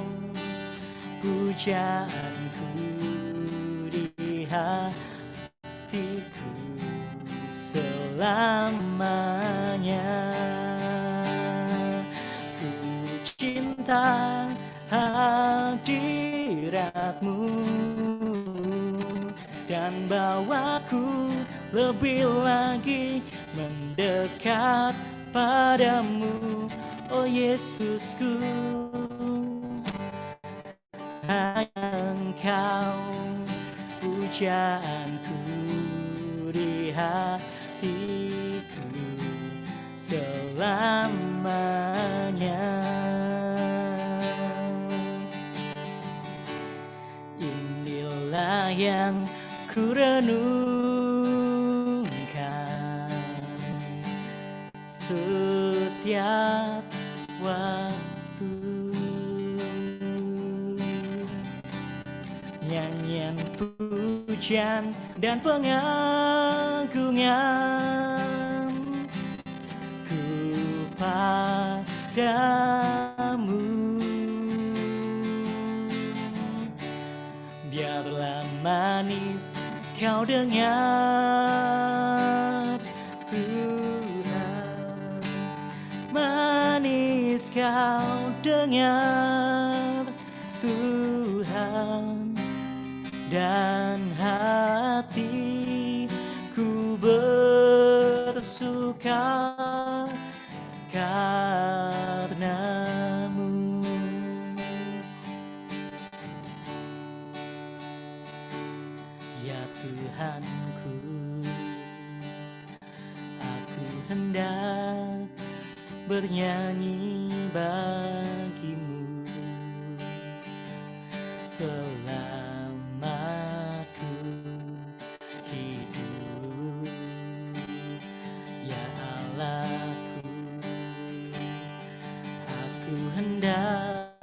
pujaanku di hatiku selamanya. Ku cinta hadirat-Mu dan bawaku lebih lagi mendekat padamu, oh Yesusku. Hanya Engkau pujaanku di hatiku selamanya. Inilah yang ku renungkan setiap waktu. Nyanyian pujian dan pengagungan ku padamu. Biarlah manis kau dengar, Tuhan. Manis kau dengar, Tuhan. Dan hatiku bersuka karena-Mu. Ya Tuhanku, aku hendak bernyanyi bagi-Mu selama ku hidup. Ya Allahku, aku hendak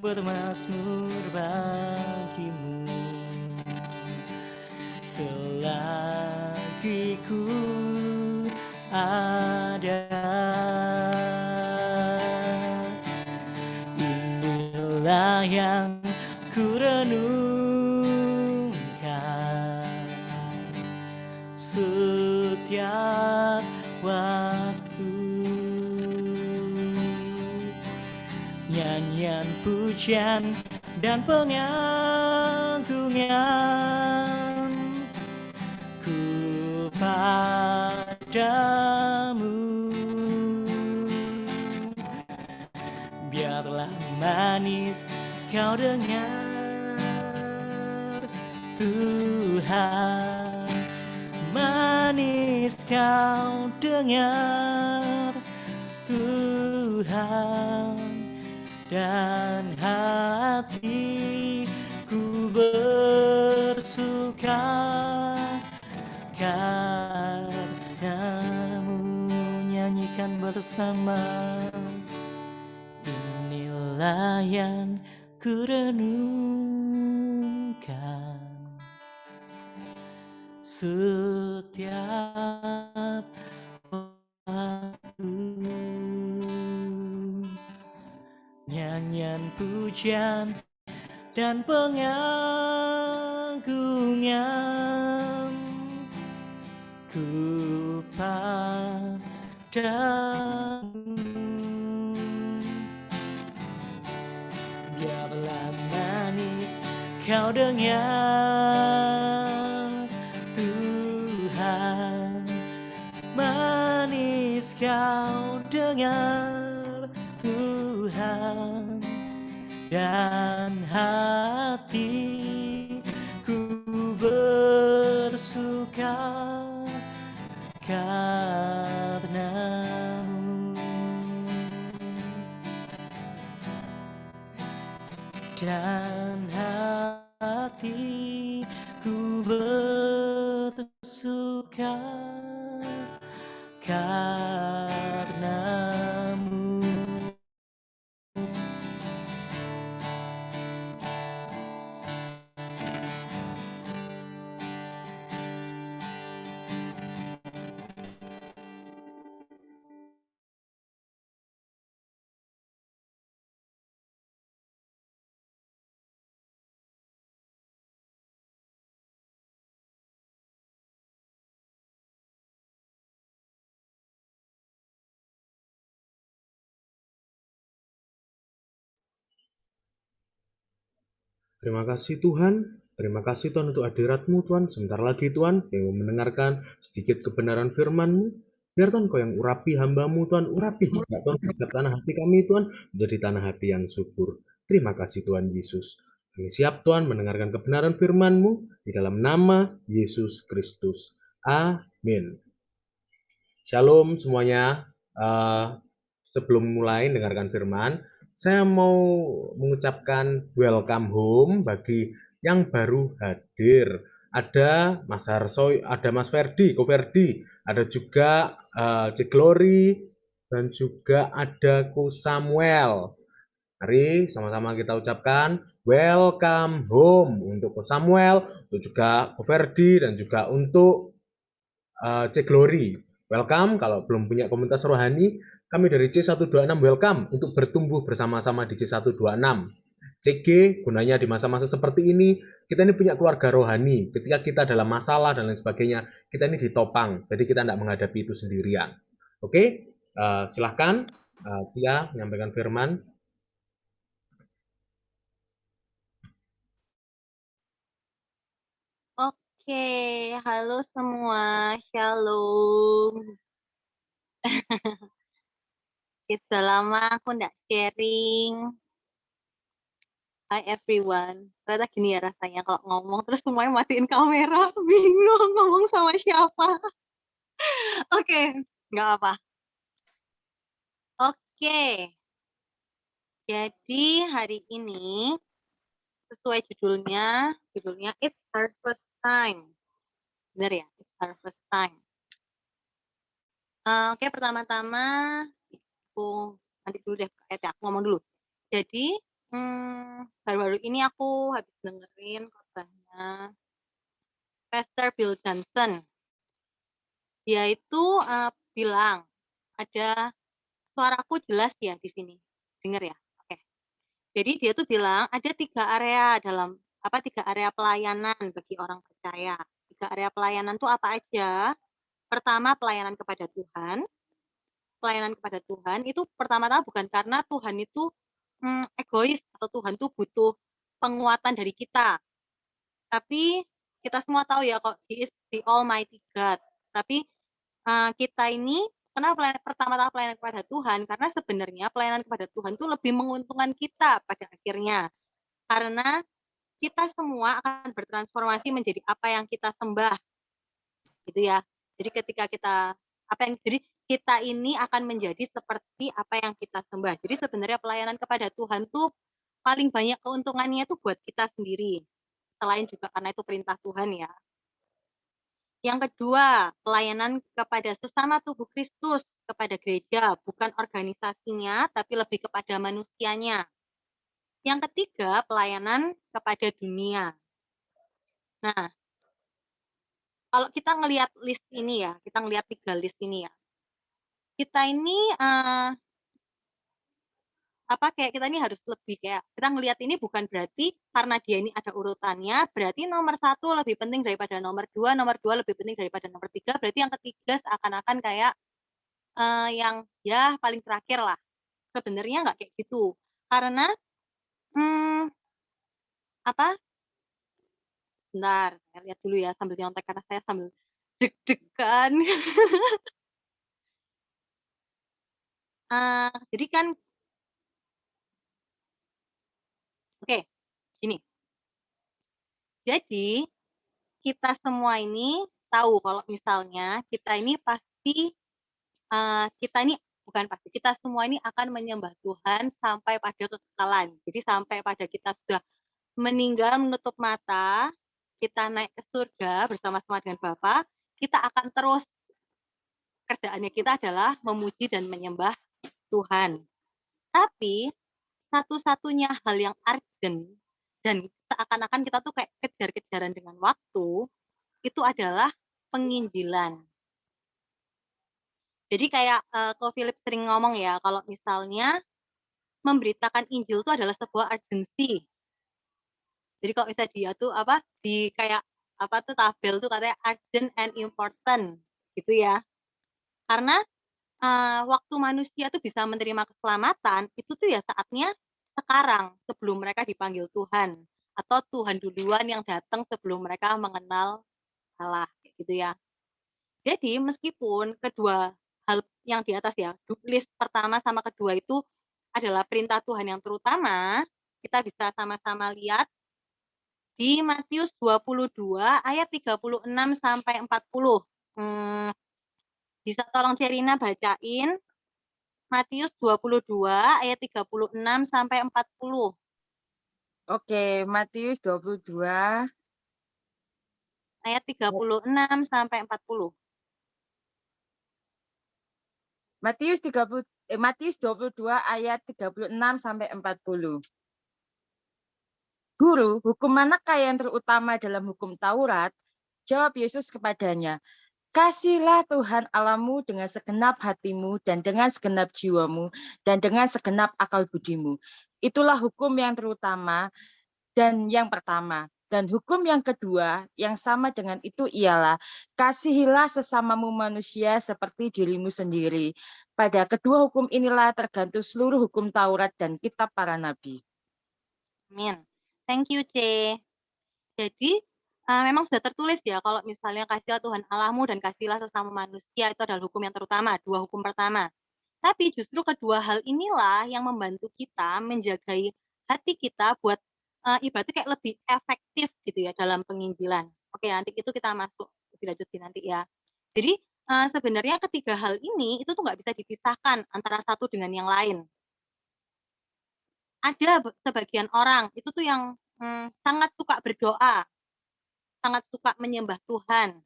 bermazmur bagi-Mu selagi ku ada. Inilah yang ku renungkan setiap waktu. Nyanyian pujian dan pengagungan ku padamu. Biarlah manis kau dengar, Tuhan. Manis kau dengar, Tuhan. Dan hatiku bersuka karena-Mu. Nyanyikan bersama. Inilah yang ku renungkan setiap waktu. Nyanyian pujian dan pengagungan ku padamu. Biarlah manis kau dengar, Kau dengar Tuhan, dan hatiku bersuka karenamu, dan hatiku bersuka karenamu. Terima kasih Tuhan. Terima kasih Tuhan untuk hadirat-Mu Tuhan. Sebentar lagi Tuhan, yang mau mendengarkan sedikit kebenaran firman-Mu. Biar Tuhan Kau yang urapi hamba-Mu Tuhan, urapi juga Tuhan di setiap tanah hati kami Tuhan, menjadi tanah hati yang subur. Terima kasih Tuhan Yesus. Kami siap Tuhan mendengarkan kebenaran firman-Mu di dalam nama Yesus Kristus. Amin. Shalom semuanya. Sebelum mulai dengarkan firman, saya mau mengucapkan welcome home bagi yang baru hadir. Ada Mas Harsoy, ada Mas Ferdi, Ko Ferdi, ada juga Cik Glory, dan juga ada Ko Samuel. Mari sama-sama kita ucapkan welcome home untuk Ko Samuel, untuk juga Ko Ferdi, dan juga untuk Cik Glory. Welcome. Kalau belum punya komunitas rohani, kami dari C126 welcome untuk bertumbuh bersama-sama di C126. CG gunanya di masa-masa seperti ini, kita ini punya keluarga rohani. Ketika kita dalam masalah dan lain sebagainya, kita ini ditopang. Jadi kita tidak menghadapi itu sendirian. Oke, silahkan Cia menyampaikan firman. Oke, halo semua, shalom. Oke, selama aku nggak sharing. Hi everyone. Ternyata gini ya rasanya kalau ngomong terus semuanya matiin kamera, bingung ngomong sama siapa. Oke, nggak apa. Oke. Jadi hari ini sesuai judulnya It's Harvest Time. Benar ya, It's Harvest Time. Oke, pertama-tama aku nanti dulu deh aku ngomong dulu. Jadi baru-baru ini aku habis dengerin khotbahnya Pastor Bill Johnson. Dia itu bilang ada suaraku jelas ya di sini, dengar ya? Oke. Jadi dia tuh bilang ada 3 area pelayanan bagi orang percaya. 3 area pelayanan tuh apa aja? Pertama, pelayanan kepada Tuhan. Pelayanan kepada Tuhan itu pertama-tama bukan karena Tuhan itu egois atau Tuhan tuh butuh penguatan dari kita. Tapi kita semua tahu ya kok He is the Almighty God. Tapi kita ini kenapa pertama-tama pelayanan kepada Tuhan? Karena sebenarnya pelayanan kepada Tuhan itu lebih menguntungkan kita pada akhirnya. Karena kita semua akan bertransformasi menjadi apa yang kita sembah. Gitu ya. Jadi ketika kita kita ini akan menjadi seperti apa yang kita sembah. Jadi sebenarnya pelayanan kepada Tuhan tuh paling banyak keuntungannya itu buat kita sendiri. Selain juga karena itu perintah Tuhan ya. Yang kedua, pelayanan kepada sesama tubuh Kristus, kepada gereja, bukan organisasinya, tapi lebih kepada manusianya. Yang ketiga, pelayanan kepada dunia. Nah, kalau kita ngelihat list ini ya, kita ngelihat 3 list ini ya. Kita ini kayak kita ini harus lebih kayak kita ngelihat ini bukan berarti karena dia ini ada urutannya, berarti nomor 1 lebih penting daripada nomor 2 lebih penting daripada nomor 3, berarti yang ketiga seakan-akan kayak yang ya paling terakhir lah. Sebenarnya nggak kayak gitu. Karena sebentar, saya lihat dulu ya sambil nyontek karena saya sambil deg-degan. Jadi kan oke, gini. Jadi kita semua ini tahu kalau misalnya kita ini pasti kita ini bukan pasti, kita semua ini akan menyembah Tuhan sampai pada kekekalan. Jadi sampai pada kita sudah meninggal menutup mata, kita naik ke surga bersama-sama dengan Bapa, kita akan terus kerjaannya kita adalah memuji dan menyembah Tuhan. Tapi satu-satunya hal yang urgent dan seakan-akan kita tuh kayak kejar-kejaran dengan waktu, itu adalah penginjilan. Jadi kayak Ko Philip sering ngomong ya, kalau misalnya memberitakan Injil itu adalah sebuah urgency. Jadi kalau misalnya dia tuh di kayak tuh tabel tuh katanya urgent and important gitu ya. Karena waktu manusia tuh bisa menerima keselamatan itu tuh ya saatnya sekarang sebelum mereka dipanggil Tuhan, atau Tuhan duluan yang datang sebelum mereka mengenal Allah gitu ya. Jadi meskipun kedua hal yang di atas ya, list pertama sama kedua itu adalah perintah Tuhan yang terutama, kita bisa sama-sama lihat di Matius 22 ayat 36 sampai 40. Bisa tolong Cerina bacain Matius 22 ayat 36 sampai 40. Oke, Matius 22 ayat 36 sampai 40. Matius 22 ayat 36 sampai 40. Guru, hukum manakah yang terutama dalam hukum Taurat? Jawab Yesus kepadanya, kasihlah Tuhan Allahmu dengan segenap hatimu dan dengan segenap jiwamu dan dengan segenap akal budimu. Itulah hukum yang terutama dan yang pertama. Dan hukum yang kedua yang sama dengan itu ialah kasihilah sesamamu manusia seperti dirimu sendiri. Pada kedua hukum inilah tergantung seluruh hukum Taurat dan kitab para nabi. Amin. Thank you, C. Jadi memang sudah tertulis ya kalau misalnya kasihlah Tuhan Allahmu dan kasihlah sesama manusia itu adalah hukum yang terutama, dua hukum pertama. Tapi justru kedua hal inilah yang membantu kita menjagai hati kita buat ibaratnya kayak lebih efektif gitu ya dalam penginjilan. Oke, nanti itu kita masuk lebih lanjut nanti ya. Jadi sebenarnya ketiga hal ini itu tuh nggak bisa dipisahkan antara satu dengan yang lain. Ada sebagian orang itu tuh yang sangat suka berdoa, sangat suka menyembah Tuhan.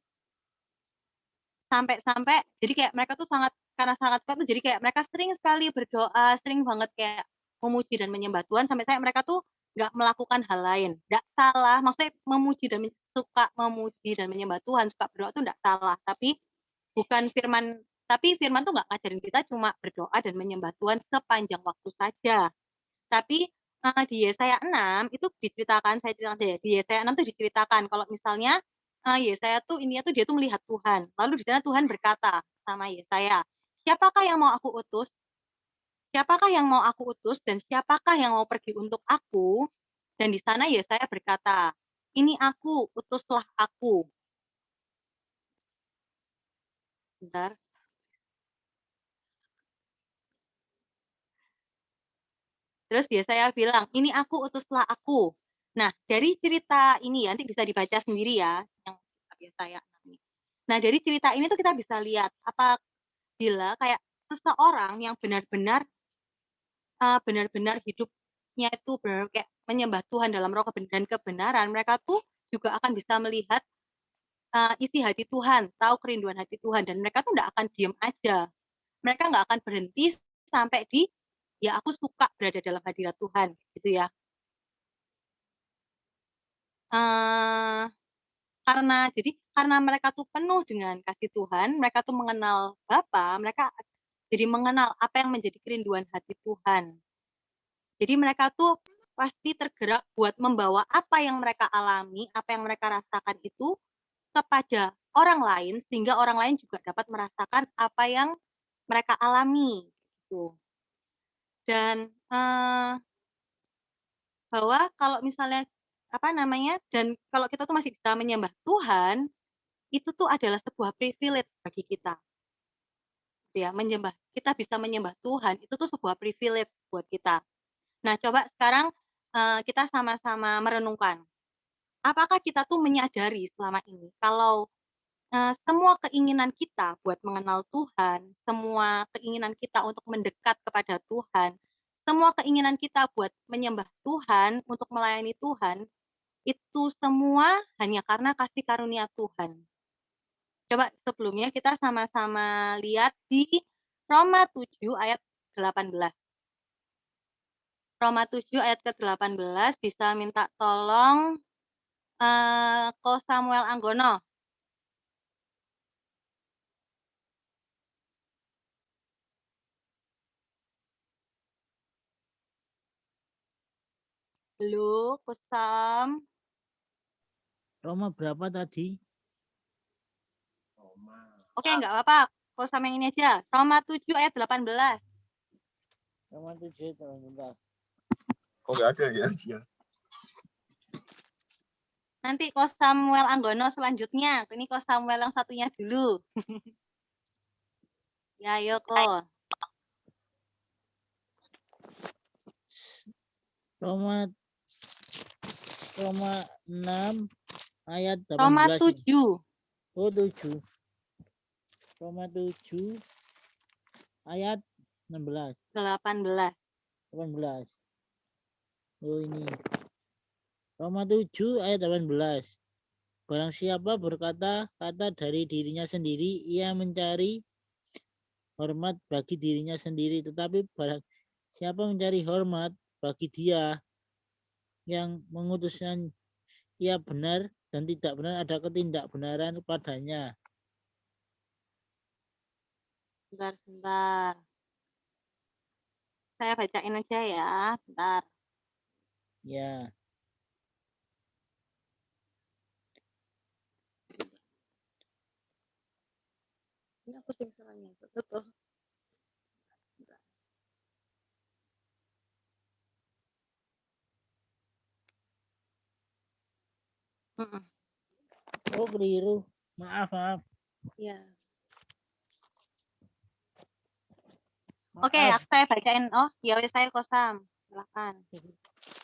Sampai-sampai jadi kayak mereka tuh karena sangat suka tuh jadi kayak mereka sering sekali berdoa, sering banget kayak memuji dan menyembah Tuhan sampai mereka tuh nggak melakukan hal lain. Nggak salah, maksudnya suka memuji dan menyembah Tuhan, suka berdoa tuh nggak salah, tapi firman tuh nggak ngajarin kita cuma berdoa dan menyembah Tuhan sepanjang waktu saja. Tapi di Yesaya 6 itu diceritakan, di Yesaya 6 tuh diceritakan kalau misalnya Yesaya tuh dia tuh melihat Tuhan. Lalu di sana Tuhan berkata sama Yesaya, siapakah yang mau aku utus? Siapakah yang mau aku utus dan siapakah yang mau pergi untuk aku? Dan di sana Yesaya berkata, ini aku, utuslah aku. Bentar. Terus Yesaya bilang, ini aku, utuslah aku. Nah, dari cerita ini ya, nanti bisa dibaca sendiri ya, yang Yesaya ini. Nah, dari cerita ini tuh kita bisa lihat apabila kayak seseorang yang benar-benar hidupnya itu benar kayak menyembah Tuhan dalam roh dan kebenaran, mereka tuh juga akan bisa melihat isi hati Tuhan, tahu kerinduan hati Tuhan, dan mereka tuh nggak akan diem aja. Mereka nggak akan berhenti sampai di ya aku suka berada dalam hadirat Tuhan, gitu ya. Karena mereka tuh penuh dengan kasih Tuhan, mereka tuh mengenal Bapa, mereka jadi mengenal apa yang menjadi kerinduan hati Tuhan. Jadi mereka tuh pasti tergerak buat membawa apa yang mereka alami, apa yang mereka rasakan itu kepada orang lain, sehingga orang lain juga dapat merasakan apa yang mereka alami. Gitu. Dan bahwa kalau misalnya dan kalau kita tuh masih bisa menyembah Tuhan, itu tuh adalah sebuah privilege bagi kita. gitu ya, kita bisa menyembah Tuhan itu tuh sebuah privilege buat kita. Nah, coba sekarang kita sama-sama merenungkan. Apakah kita tuh menyadari selama ini kalau semua keinginan kita buat mengenal Tuhan, semua keinginan kita untuk mendekat kepada Tuhan, semua keinginan kita buat menyembah Tuhan, untuk melayani Tuhan, itu semua hanya karena kasih karunia Tuhan. Coba sebelumnya kita sama-sama lihat di Roma 7 ayat 18. Roma 7 ayat ke-18 bisa minta tolong Ko Samuel Anggono. Halo, Ko Sam. Roma berapa tadi? Oke, nggak apa-apa. Ko Sam yang ini aja. Roma 7 ayat 18. Roma 7 ayat 18. Kok nggak ada ya? Nanti Ko Samuel Anggono selanjutnya. Ini Ko Samuel yang satunya dulu. Ya, ayo Ko. Roma 6 ayat 18. Roma 7. Oh, 7. Roma 7 ayat 16. 18. 18. Oh, ini. Roma 7 ayat 18. Barang siapa berkata-kata dari dirinya sendiri, ia mencari hormat bagi dirinya sendiri. Tetapi barang siapa mencari hormat bagi dia yang mengutuskan, ia benar dan tidak benar, ada ketidakbenaran padanya. Sebentar. Saya bacain aja ya. Bentar. Ya. Ini aku sing salahnya. Betul. Oh, keliru. Maaf. Iya. Oke, saya bacain. Oh, ya wes saya Ko Sam. Silakan.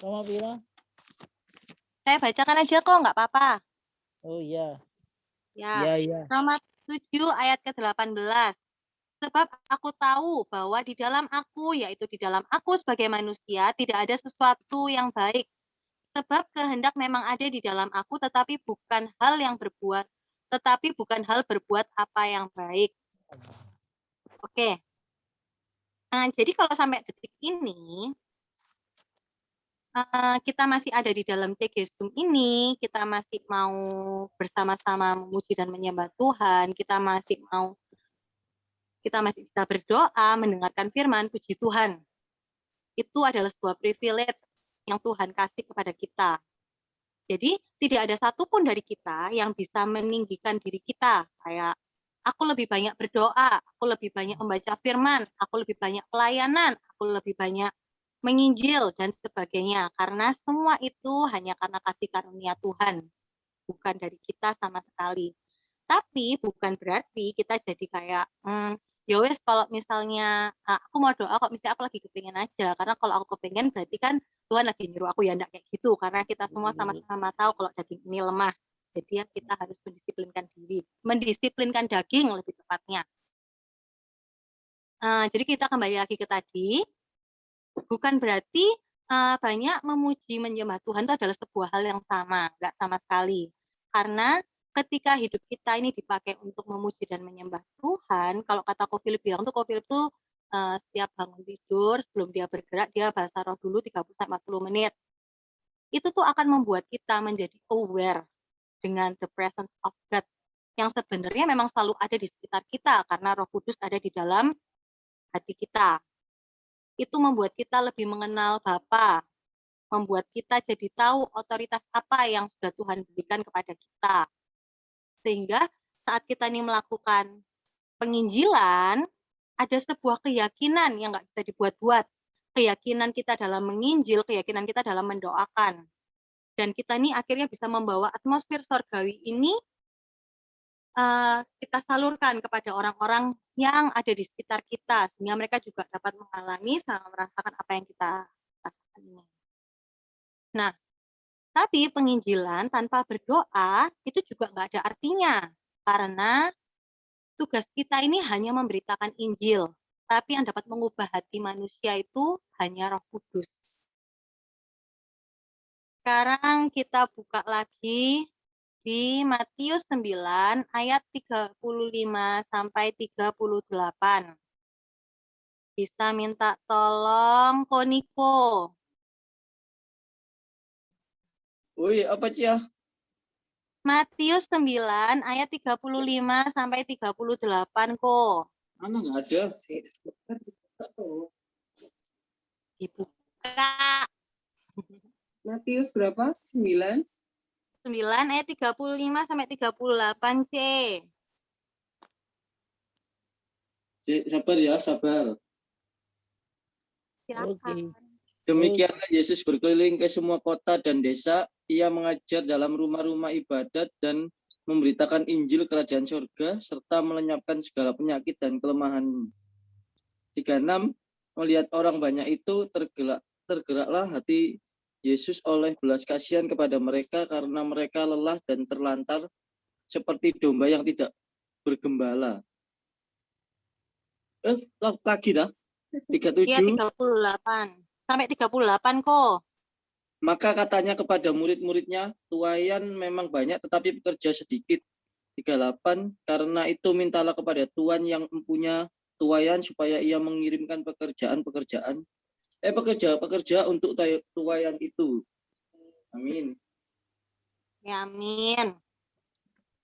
Roma pira? Saya bacakan aja kok, nggak apa-apa. Oh iya. Ya. Roma 7 ayat ke-18. Sebab aku tahu bahwa di dalam aku, yaitu di dalam aku sebagai manusia, tidak ada sesuatu yang baik. Sebab kehendak memang ada di dalam aku, tetapi bukan hal berbuat apa yang baik. Oke. Nah, jadi kalau sampai detik ini, kita masih ada di dalam CG Zoom ini, kita masih mau bersama-sama memuji dan menyembah Tuhan, kita masih bisa berdoa, mendengarkan firman, puji Tuhan. Itu adalah sebuah privilege yang Tuhan kasih kepada kita. Jadi tidak ada satupun dari kita yang bisa meninggikan diri kita. Kayak aku lebih banyak berdoa, aku lebih banyak membaca firman, aku lebih banyak pelayanan, aku lebih banyak menginjil dan sebagainya. Karena semua itu hanya karena kasih karunia Tuhan, bukan dari kita sama sekali. Tapi bukan berarti kita jadi kayak ya wes kalau misalnya aku mau doa kok misalnya aku lagi kepengen aja, karena kalau aku kepengen berarti kan Tuhan lagi nyuruh aku, ya enggak kayak gitu, karena kita semua sama-sama tahu kalau daging ini lemah. Jadi ya kita harus mendisiplinkan daging lebih tepatnya. Jadi kita kembali lagi ke tadi, bukan berarti banyak memuji menyembah Tuhan itu adalah sebuah hal yang sama, enggak sama sekali. Karena ketika hidup kita ini dipakai untuk memuji dan menyembah Tuhan, kalau kata Ko Philip bilang tuh, Ko Philip tuh setiap bangun tidur, sebelum dia bergerak, dia bahasa roh dulu 30-40 menit. Itu tuh akan membuat kita menjadi aware dengan the presence of God, yang sebenarnya memang selalu ada di sekitar kita, karena Roh Kudus ada di dalam hati kita. Itu membuat kita lebih mengenal Bapa, membuat kita jadi tahu otoritas apa yang sudah Tuhan berikan kepada kita. Sehingga saat kita ini melakukan penginjilan, ada sebuah keyakinan yang nggak bisa dibuat-buat. Keyakinan kita dalam menginjil, keyakinan kita dalam mendoakan. Dan kita ini akhirnya bisa membawa atmosfer surgawi ini kita salurkan kepada orang-orang yang ada di sekitar kita, sehingga mereka juga dapat mengalami sama merasakan apa yang kita rasakan ini. Nah, tapi penginjilan tanpa berdoa itu juga nggak ada artinya, karena tugas kita ini hanya memberitakan Injil, tapi yang dapat mengubah hati manusia itu hanya Roh Kudus. Sekarang kita buka lagi di Matius 9 ayat 35 sampai 38. Bisa minta tolong Koniko. Woi, apa Cia? Matius 9 ayat 35 sampai 38 kok. Mana nggak ada? Dibuka. Matius berapa? 9? 9 ayat 35 sampai 38 C. Sabar ya, sabar. Silakan. Demikianlah Yesus berkeliling ke semua kota dan desa. Ia mengajar dalam rumah-rumah ibadat dan memberitakan Injil Kerajaan Surga serta melenyapkan segala penyakit dan kelemahan. 36. Melihat orang banyak itu tergeraklah hati Yesus oleh belas kasihan kepada mereka karena mereka lelah dan terlantar seperti domba yang tidak bergembala. Lagi dah. 37. Iya, 38. Sampai 38 kok. Maka katanya kepada murid-muridnya, tuaian memang banyak tetapi pekerja sedikit. 38. Karena itu mintalah kepada Tuhan yang mempunyai tuaian supaya ia mengirimkan pekerja untuk tuaian itu. Amin. Ya, amin.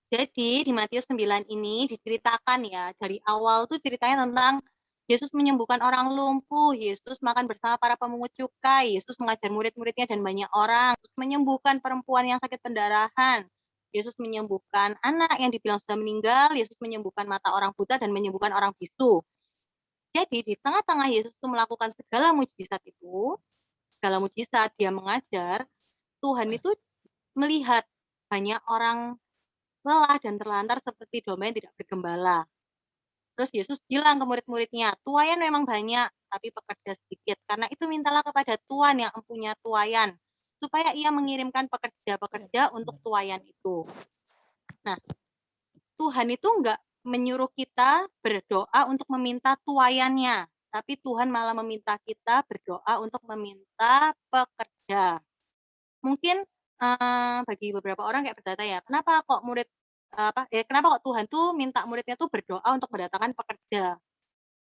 Jadi di Matius 9 ini diceritakan ya, dari awal tuh ceritanya tentang Yesus menyembuhkan orang lumpuh, Yesus makan bersama para pemungut cukai, Yesus mengajar murid-muridnya dan banyak orang, Yesus menyembuhkan perempuan yang sakit pendarahan, Yesus menyembuhkan anak yang dibilang sudah meninggal, Yesus menyembuhkan mata orang buta dan menyembuhkan orang bisu. Jadi di tengah-tengah Yesus itu melakukan segala mujizat dia mengajar, Tuhan itu melihat banyak orang lelah dan terlantar seperti domba yang tidak bergembala. Terus Yesus bilang ke murid-muridnya, tuaian memang banyak, tapi pekerja sedikit. Karena itu mintalah kepada Tuhan yang mempunyai tuaian, supaya ia mengirimkan pekerja-pekerja untuk tuaian itu. Nah, Tuhan itu enggak menyuruh kita berdoa untuk meminta tuaiannya, tapi Tuhan malah meminta kita berdoa untuk meminta pekerja. Mungkin bagi beberapa orang kayak bertanya ya, kenapa kok Tuhan tuh minta muridnya tuh berdoa untuk mendatangkan pekerja?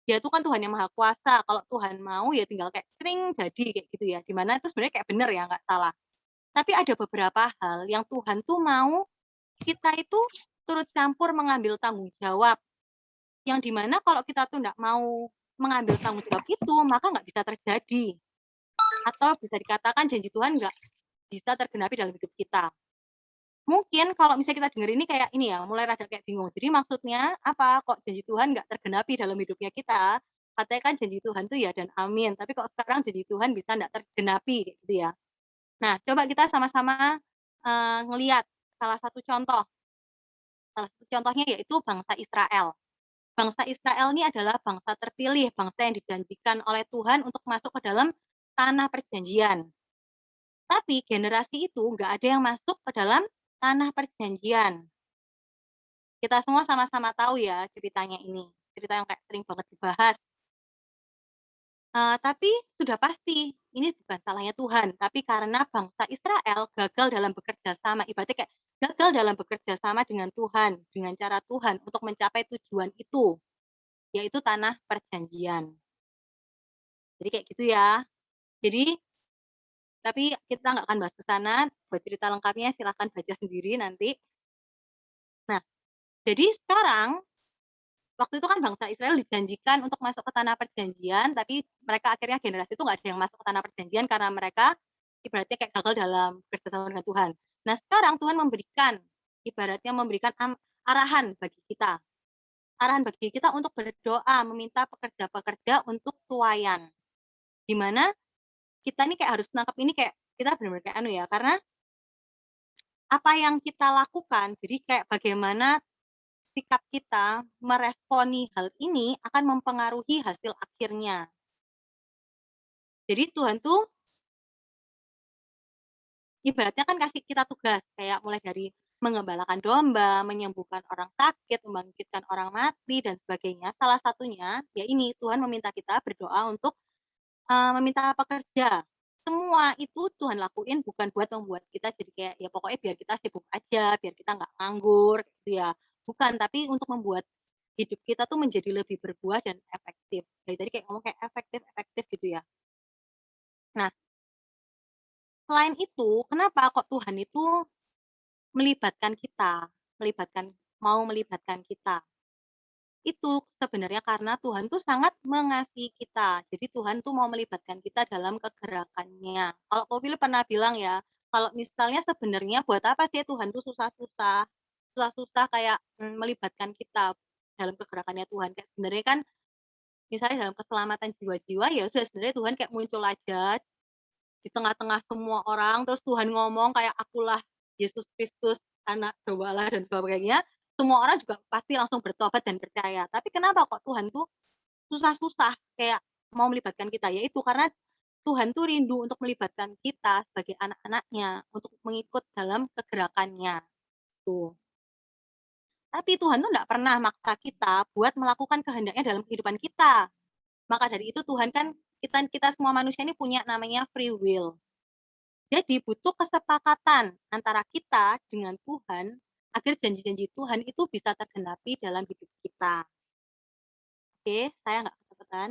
Dia tuh kan Tuhan yang Maha Kuasa. Kalau Tuhan mau ya tinggal kayak sering jadi kayak gitu ya. Dimana itu sebenarnya kayak benar ya, nggak salah. Tapi ada beberapa hal yang Tuhan tuh mau kita itu turut campur mengambil tanggung jawab. Yang dimana kalau kita tuh nggak mau mengambil tanggung jawab itu, maka nggak bisa terjadi. Atau bisa dikatakan janji Tuhan nggak bisa tergenapi dalam hidup kita. Mungkin kalau misalnya kita dengar ini kayak ini ya, mulai rada kayak bingung. Jadi maksudnya apa? Kok janji Tuhan nggak tergenapi dalam hidupnya kita? Katanya kan janji Tuhan tuh ya dan amin. Tapi kok sekarang janji Tuhan bisa nggak tergenapi gitu ya. Nah, coba kita sama-sama ngelihat salah satu contoh. Salah satu contohnya yaitu bangsa Israel. Bangsa Israel ini adalah bangsa terpilih, bangsa yang dijanjikan oleh Tuhan untuk masuk ke dalam tanah perjanjian. Tapi generasi itu nggak ada yang masuk ke dalam tanah perjanjian. Kita semua sama-sama tahu ya ceritanya ini. Cerita yang kayak sering banget dibahas. Tapi sudah pasti ini bukan salahnya Tuhan. Tapi karena bangsa Israel gagal dalam bekerja sama. Ibaratnya kayak gagal dalam bekerja sama dengan Tuhan. Dengan cara Tuhan untuk mencapai tujuan itu. Yaitu tanah perjanjian. Jadi kayak gitu ya. Tapi kita nggak akan bahas ke sana. Buat cerita lengkapnya silahkan baca sendiri nanti. Nah, jadi sekarang, waktu itu kan bangsa Israel dijanjikan untuk masuk ke tanah perjanjian, tapi mereka akhirnya generasi itu nggak ada yang masuk ke tanah perjanjian karena mereka ibaratnya kayak gagal dalam kerjasama dengan Tuhan. Nah, sekarang Tuhan ibaratnya memberikan arahan bagi kita. Arahan bagi kita untuk berdoa, meminta pekerja-pekerja untuk tuaian. Di mana kita ini kayak harus menangkap ini kayak kita benar-benar kayak ya, karena apa yang kita lakukan, jadi kayak bagaimana sikap kita meresponi hal ini akan mempengaruhi hasil akhirnya. Jadi Tuhan tuh ibaratnya kan kasih kita tugas, kayak mulai dari mengembalakan domba, menyembuhkan orang sakit, membangkitkan orang mati, dan sebagainya. Salah satunya, ya ini, Tuhan meminta kita berdoa untuk meminta pekerja. Semua itu Tuhan lakuin bukan buat membuat kita jadi kayak, ya pokoknya biar kita sibuk aja, biar kita nggak nganggur, gitu ya. Bukan, tapi untuk membuat hidup kita tuh menjadi lebih berbuah dan efektif. Dari tadi kayak ngomong kayak efektif gitu ya. Nah, selain itu, kenapa kok Tuhan itu melibatkan kita, mau melibatkan kita? Itu sebenarnya karena Tuhan tuh sangat mengasihi kita. Jadi Tuhan tuh mau melibatkan kita dalam kegerakannya. Kalau Kopil pernah bilang ya, kalau misalnya sebenarnya buat apa sih Tuhan tuh susah-susah kayak melibatkan kita dalam kegerakannya Tuhan. Kayak sebenarnya kan misalnya dalam keselamatan jiwa-jiwa ya udah sebenarnya Tuhan kayak muncul aja di tengah-tengah semua orang, terus Tuhan ngomong kayak akulah Yesus Kristus, anak domba Allah dan sebagainya, semua orang juga pasti langsung bertobat dan percaya. Tapi kenapa kok Tuhan tuh susah-susah kayak mau melibatkan kita? Yaitu karena Tuhan tuh rindu untuk melibatkan kita sebagai anak-anaknya, untuk mengikut dalam kegerakannya. Tuh. Tapi Tuhan tuh nggak pernah maksa kita buat melakukan kehendaknya dalam kehidupan kita. Maka dari itu Tuhan kan kita semua manusia ini punya namanya free will. Jadi butuh kesepakatan antara kita dengan Tuhan agar janji-janji Tuhan itu bisa tergenapi dalam hidup kita. Oke, saya nggak kecepatan.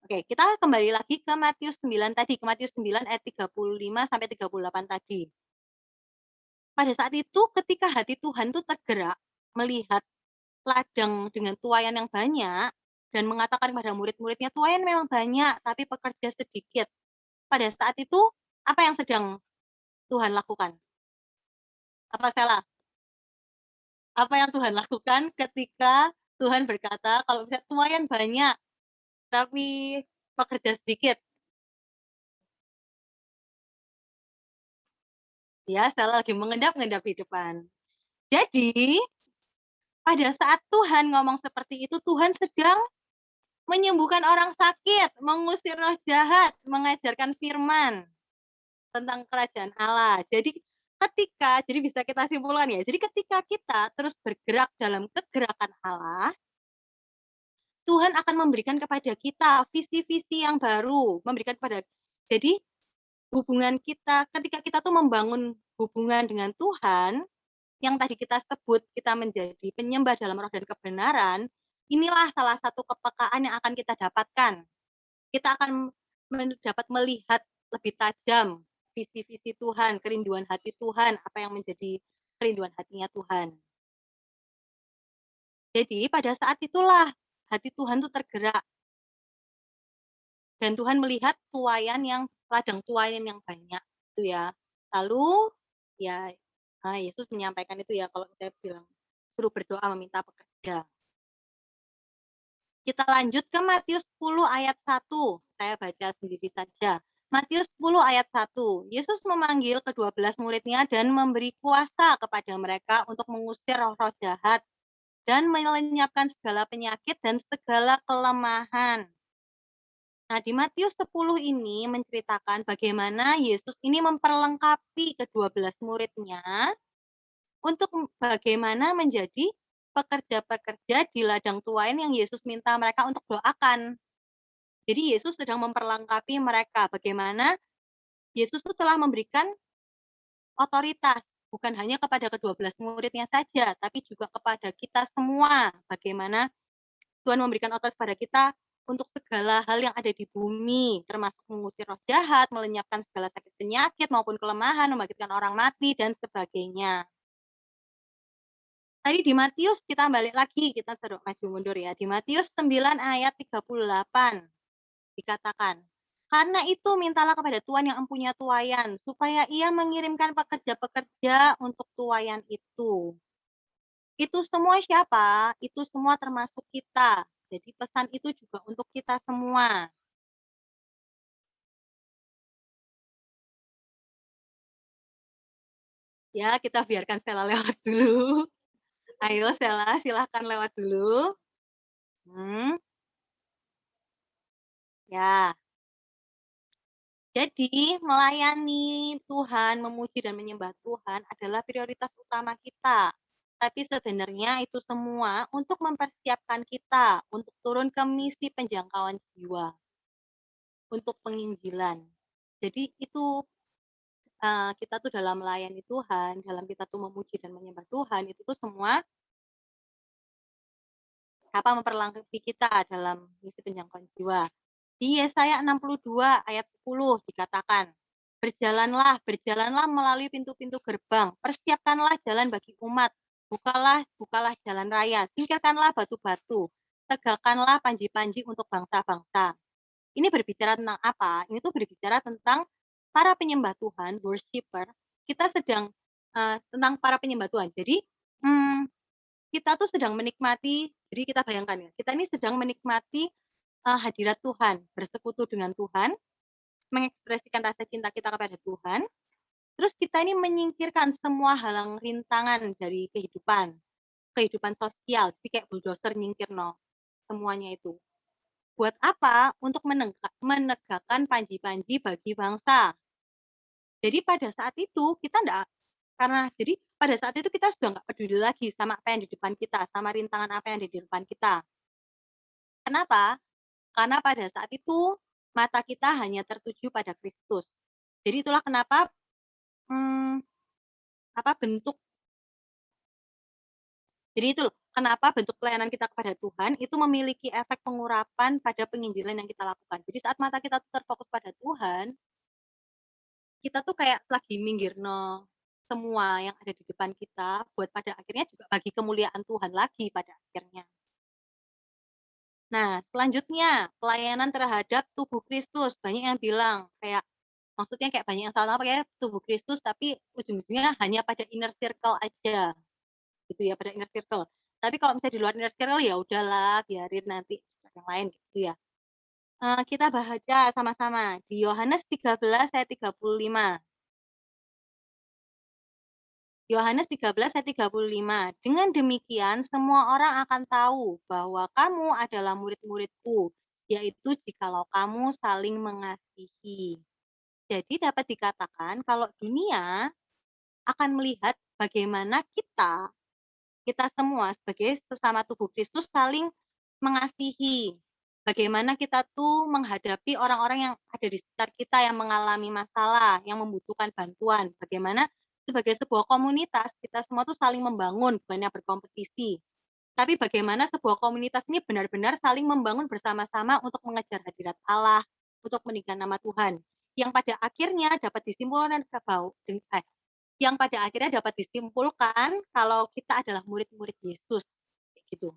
Oke, kita kembali lagi ke Matius 9 tadi, ke Matius 9 ayat 35 sampai 38 tadi. Pada saat itu ketika hati Tuhan tuh tergerak melihat ladang dengan tuaian yang banyak, dan mengatakan kepada murid-muridnya, tuaian memang banyak, tapi pekerja sedikit. Pada saat itu, apa yang sedang Tuhan lakukan? Apa salah? Apa yang Tuhan lakukan ketika Tuhan berkata, kalau misalnya tuaian banyak, tapi pekerja sedikit? Ya, salah lagi mengendap-endap di depan. Jadi, pada saat Tuhan ngomong seperti itu, Tuhan sedang menyembuhkan orang sakit, mengusir roh jahat, mengajarkan firman tentang kerajaan Allah. Jadi bisa kita simpulkan ya, jadi ketika kita terus bergerak dalam kegerakan Allah, Tuhan akan memberikan kepada kita visi-visi yang baru, jadi hubungan kita, ketika kita tuh membangun hubungan dengan Tuhan, yang tadi kita sebut kita menjadi penyembah dalam roh dan kebenaran, inilah salah satu kepekaan yang akan kita dapatkan. Kita akan dapat melihat lebih tajam visi-visi Tuhan, kerinduan hati Tuhan, apa yang menjadi kerinduan hatinya Tuhan. Jadi pada saat itulah hati Tuhan tuh tergerak. Dan Tuhan melihat ladang tuaian yang banyak itu ya. Lalu ya Yesus menyampaikan itu ya, kalau saya bilang suruh berdoa meminta pekerja. Kita lanjut ke Matius 10 ayat 1. Saya baca sendiri saja. Matius 10 ayat 1. Yesus memanggil ke-12 muridnya dan memberi kuasa kepada mereka untuk mengusir roh-roh jahat dan melenyapkan segala penyakit dan segala kelemahan. Nah, di Matius 10 ini menceritakan bagaimana Yesus ini memperlengkapi ke-12 muridnya untuk bagaimana menjadi pekerja-pekerja di ladang tuain yang Yesus minta mereka untuk doakan. Jadi Yesus sedang memperlengkapi mereka bagaimana Yesus itu telah memberikan otoritas bukan hanya kepada ke-12 muridnya saja, tapi juga kepada kita semua. Bagaimana Tuhan memberikan otoritas pada kita untuk segala hal yang ada di bumi, termasuk mengusir roh jahat, melenyapkan segala sakit penyakit maupun kelemahan, membangkitkan orang mati, dan sebagainya. Tadi di Matius, kita balik lagi, kita suruh maju mundur ya. Di Matius 9 ayat 38 dikatakan, karena itu mintalah kepada Tuhan yang empunya tuaian, supaya ia mengirimkan pekerja-pekerja untuk tuaian itu. Itu semua siapa? Itu semua termasuk kita. Jadi pesan itu juga untuk kita semua. Ya, kita biarkan Sela lewat dulu. Ayo Sela, silahkan lewat dulu. Ya. Jadi, melayani Tuhan, memuji dan menyembah Tuhan adalah prioritas utama kita. Tapi sebenarnya itu semua untuk mempersiapkan kita untuk turun ke misi penjangkauan jiwa, untuk penginjilan. Jadi itu kita tuh dalam melayani Tuhan, dalam kita tuh memuji dan menyembah Tuhan, itu tuh semua memperlengkapi kita dalam misi penjangkauan jiwa. Di Yesaya 62 ayat 10 dikatakan, berjalanlah melalui pintu-pintu gerbang, persiapkanlah jalan bagi umat, bukalah jalan raya, singkirkanlah batu-batu, tegakkanlah panji-panji untuk bangsa-bangsa. Ini berbicara tentang apa? Ini tuh berbicara tentang para penyembah Tuhan, worshipper. Kita sedang tentang para penyembah Tuhan. Jadi kita tuh sedang menikmati, jadi kita bayangkan ya, kita ini sedang menikmati hadirat Tuhan, bersekutu dengan Tuhan, mengekspresikan rasa cinta kita kepada Tuhan, terus kita ini menyingkirkan semua halang rintangan dari kehidupan sosial, jadi kayak bulldozer nyingkirno semuanya itu. Buat apa? Untuk menegakkan panji-panji bagi bangsa. Jadi pada saat itu kita jadi pada saat itu kita sudah nggak peduli lagi sama apa yang di depan kita, sama rintangan apa yang ada di depan kita. Kenapa? Karena pada saat itu mata kita hanya tertuju pada Kristus. Jadi itulah kenapa kenapa bentuk pelayanan kita kepada Tuhan itu memiliki efek pengurapan pada penginjilan yang kita lakukan. Jadi saat mata kita terfokus pada Tuhan, kita tuh kayak lagi minggirno semua yang ada di depan kita, buat pada akhirnya juga bagi kemuliaan Tuhan lagi pada akhirnya. Nah, selanjutnya pelayanan terhadap tubuh Kristus. Banyak yang bilang kayak, maksudnya kayak banyak yang salah pakai tubuh Kristus, tapi ujung-ujungnya hanya pada inner circle aja, gitu ya, pada inner circle. Tapi kalau misalnya di luar inner circle ya udahlah, biarin nanti yang lain gitu ya. Kita baca sama-sama di Yohanes 13 ayat 35. Yohanes 13 ayat 35. Dengan demikian semua orang akan tahu bahwa kamu adalah murid-muridku, yaitu jikalau kamu saling mengasihi. Jadi dapat dikatakan kalau dunia akan melihat bagaimana kita semua sebagai sesama tubuh Kristus saling mengasihi. Bagaimana kita tuh menghadapi orang-orang yang ada di sekitar kita yang mengalami masalah, yang membutuhkan bantuan. Bagaimana sebagai sebuah komunitas, kita semua tuh saling membangun, bukannya berkompetisi. Tapi bagaimana sebuah komunitas ini benar-benar saling membangun bersama-sama untuk mengejar hadirat Allah, untuk meninggikan nama Tuhan. Yang pada akhirnya dapat disimpulkan kalau kita adalah murid-murid Yesus. Gitu.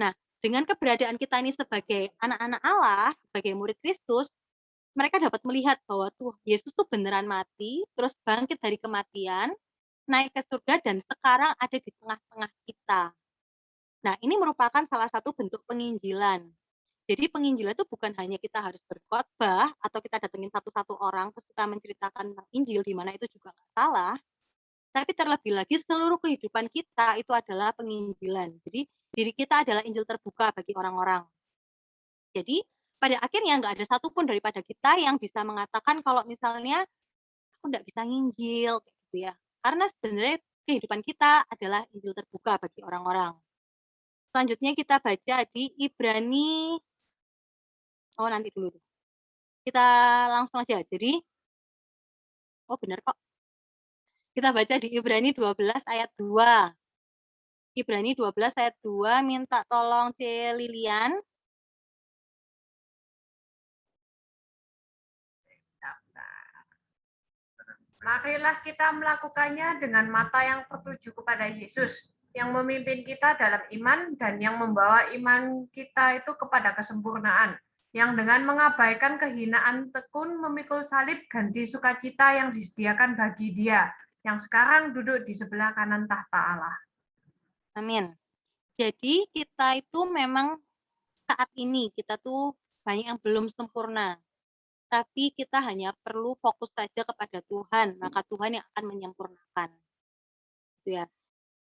Nah, dengan keberadaan kita ini sebagai anak-anak Allah, sebagai murid Kristus, mereka dapat melihat bahwa Yesus tuh beneran mati, terus bangkit dari kematian, naik ke surga, dan sekarang ada di tengah-tengah kita. Nah, ini merupakan salah satu bentuk penginjilan. Jadi penginjilan itu bukan hanya kita harus berkhotbah, atau kita datengin satu-satu orang, terus kita menceritakan tentang Injil, di mana itu juga nggak salah, tapi terlebih lagi seluruh kehidupan kita itu adalah penginjilan. Jadi diri kita adalah Injil terbuka bagi orang-orang. Jadi pada akhirnya nggak ada satupun daripada kita yang bisa mengatakan kalau misalnya aku nggak bisa nginjil, gitu ya. Karena sebenarnya kehidupan kita adalah Injil terbuka bagi orang-orang. Selanjutnya kita baca di Ibrani. Oh nanti dulu. Kita langsung aja. Jadi, oh benar kok. Kita baca di Ibrani 12 ayat 2. Ibrani 12 ayat 2, minta tolong Lilian. Marilah kita melakukannya dengan mata yang tertuju kepada Yesus, yang memimpin kita dalam iman dan yang membawa iman kita itu kepada kesempurnaan, yang dengan mengabaikan kehinaan tekun memikul salib ganti sukacita yang disediakan bagi Dia, yang sekarang duduk di sebelah kanan tahta Allah. Amin. Jadi kita itu memang saat ini kita tuh banyak yang belum sempurna. Tapi kita hanya perlu fokus saja kepada Tuhan, maka Tuhan yang akan menyempurnakan. gitu ya.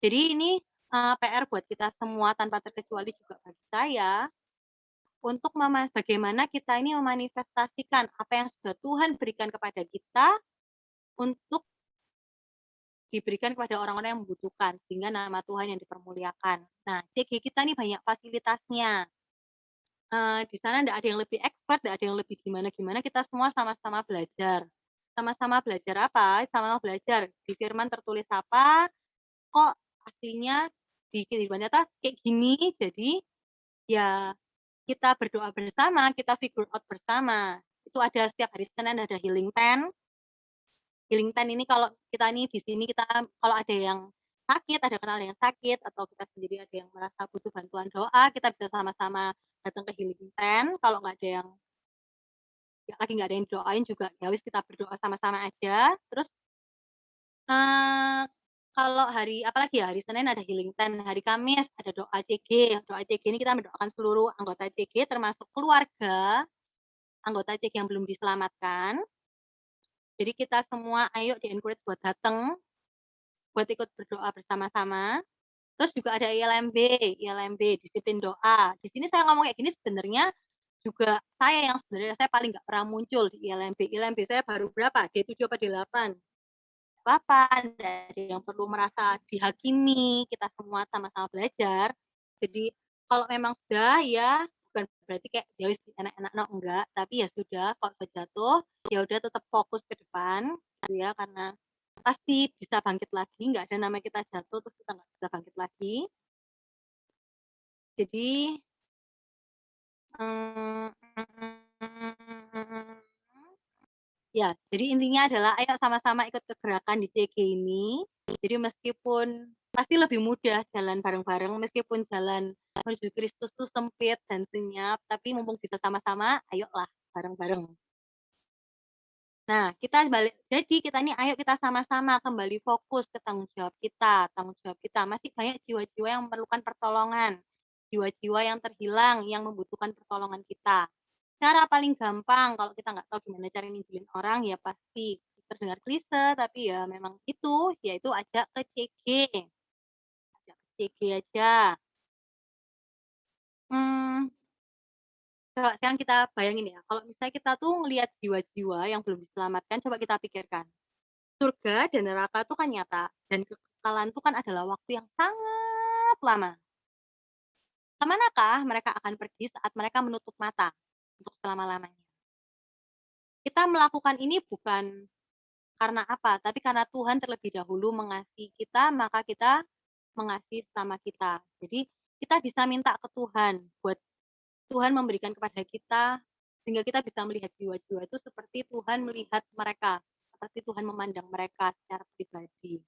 Jadi ini PR buat kita semua tanpa terkecuali juga bagi saya untuk bagaimana kita ini memanifestasikan apa yang sudah Tuhan berikan kepada kita untuk diberikan kepada orang-orang yang membutuhkan sehingga nama Tuhan yang dipermuliakan. Nah, CG kita ini banyak fasilitasnya. Di sana tidak ada yang lebih expert, tidak ada yang lebih gimana-gimana, kita semua sama-sama belajar. Sama-sama belajar apa? Sama-sama belajar di firman tertulis apa, kok aslinya di kehidupan nyata kayak gini, jadi ya kita berdoa bersama, kita figure out bersama. Itu ada setiap hari Senin ada healing tent. Healing tent ini kalau kita nih di sini kita kalau ada yang sakit, ada kenal yang sakit atau kita sendiri ada yang merasa butuh bantuan doa, kita bisa sama-sama datang ke healing tent. Kalau nggak ada yang lagi nggak ada yang doain juga ya wis kita berdoa sama-sama aja. Terus kalau apalagi ya hari Senin ada healing tent, hari Kamis ada doa CG. Doa CG ini kita mendoakan seluruh anggota CG termasuk keluarga anggota CG yang belum diselamatkan. Jadi kita semua ayo di-encourage buat datang, buat ikut berdoa bersama-sama. Terus juga ada ILMB disiplin doa. Di sini saya ngomong kayak gini sebenarnya juga saya paling nggak pernah muncul di ILMB. ILMB saya baru berapa? D7 apa D8? Apa ada yang perlu merasa dihakimi, kita semua sama-sama belajar. Jadi kalau memang sudah ya bukan berarti kayak ya wis enak-enak enggak, tapi ya sudah kalau sudah jatuh ya udah tetap fokus ke depan gitu ya, karena pasti bisa bangkit lagi, nggak ada nama kita jatuh terus kita nggak bisa bangkit lagi. Jadi ya, jadi intinya adalah ayo sama-sama ikut ke gerakan di CG ini. Jadi meskipun pasti lebih mudah jalan bareng-bareng, meskipun jalan menuju Kristus tuh sempit dan senyap, tapi mumpung bisa sama-sama, ayolah bareng-bareng. Nah, jadi kita ini ayo kita sama-sama kembali fokus ke tanggung jawab kita. Masih banyak jiwa-jiwa yang memerlukan pertolongan, jiwa-jiwa yang terhilang, yang membutuhkan pertolongan kita. Cara paling gampang kalau kita nggak tahu gimana cara nginjilin orang ya pasti terdengar klise tapi ya memang itu yaitu ajak ke CG. Ajak ke CG aja. Coba sekarang kita bayangin ya, kalau misalnya kita tuh ngelihat jiwa-jiwa yang belum diselamatkan, coba kita pikirkan. Surga dan neraka itu kan nyata dan kekekalan itu kan adalah waktu yang sangat lama. Kemanakah mereka akan pergi saat mereka menutup mata untuk selama-lamanya? Kita melakukan ini bukan karena apa, tapi karena Tuhan terlebih dahulu mengasihi kita, maka kita mengasihi sesama kita. Jadi kita bisa minta ke Tuhan buat Tuhan memberikan kepada kita sehingga kita bisa melihat jiwa-jiwa itu seperti Tuhan melihat mereka, seperti Tuhan memandang mereka secara pribadi.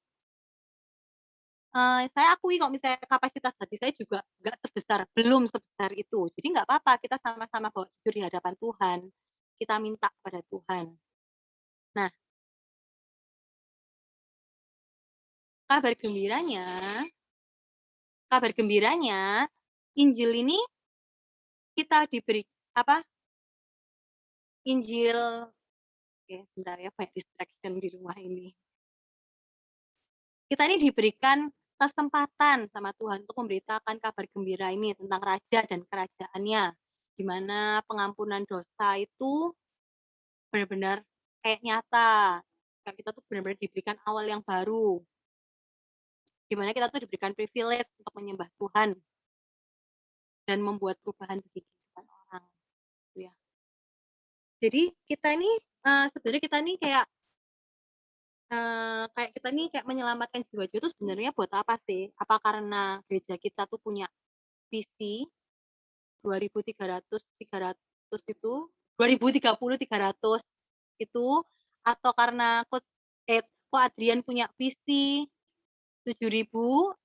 Saya akui kok misalnya kapasitas hati saya juga belum sebesar itu. Jadi nggak apa-apa, kita sama-sama bawa jujur di hadapan Tuhan. Kita minta kepada Tuhan. Nah, kabar gembiranya, Injil ini kita diberi Injil, oke sebentar ya, banyak distraction di rumah ini. Kita ini diberikan kesempatan sama Tuhan untuk memberitakan kabar gembira ini tentang Raja dan kerajaannya, di mana pengampunan dosa itu benar-benar kayak nyata. Kita tuh benar-benar diberikan awal yang baru, di mana kita tuh diberikan privilege untuk menyembah Tuhan dan membuat perubahan bagi kehidupan orang. Gitu ya. Jadi kita ini sebenarnya kita ini kayak kita nih kayak menyelamatkan jiwa-jiwa itu sebenarnya buat apa sih? Apa karena gereja kita tuh punya visi 2300 itu 2030 300 itu atau karena Coach Adrian punya visi 7000